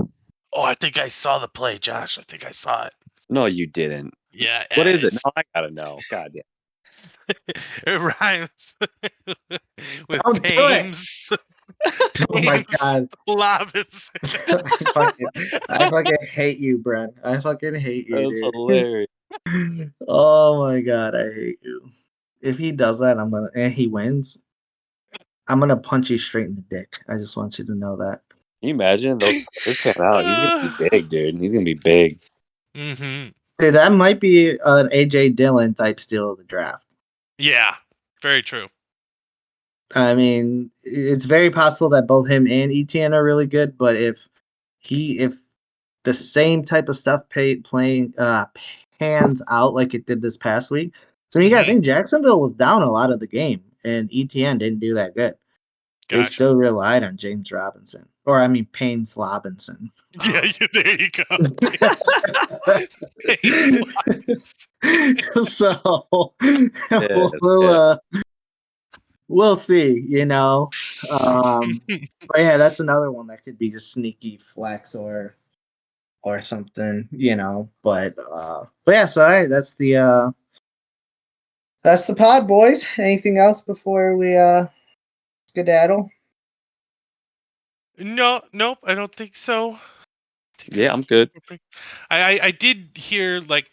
Oh, I think I saw the play, Josh. I think I saw it. No, you didn't. Yeah. What is it? No, I gotta know. God damn. It rhymes with Don't do it. Pames. Oh my God. Robinson. I fucking hate you, Brent. I fucking hate you, That's dude. hilarious. Oh my God, I hate you. If he does that, and he wins, I'm gonna punch you straight in the dick. I just want you to know that. Can you imagine those pan out? He's gonna be big, dude. He's gonna be big. Mm-hmm. Dude, that might be an AJ Dillon type steal of the draft. Yeah, very true. I mean, it's very possible that both him and ETN are really good, but if the same type of stuff pans out like it did this past week, so you gotta think Jacksonville was down a lot of the game, and ETN didn't do that good. They Gotcha. still relied on James Robinson, or I mean Paynes Robinson. Yeah, there you go. So Yeah. we'll see, but yeah, that's another one that could be just sneaky flex or something, But yeah, so all right, that's the pod, boys. Anything else before we skedaddle? Nope, I don't think so. Yeah, I'm good. I did hear like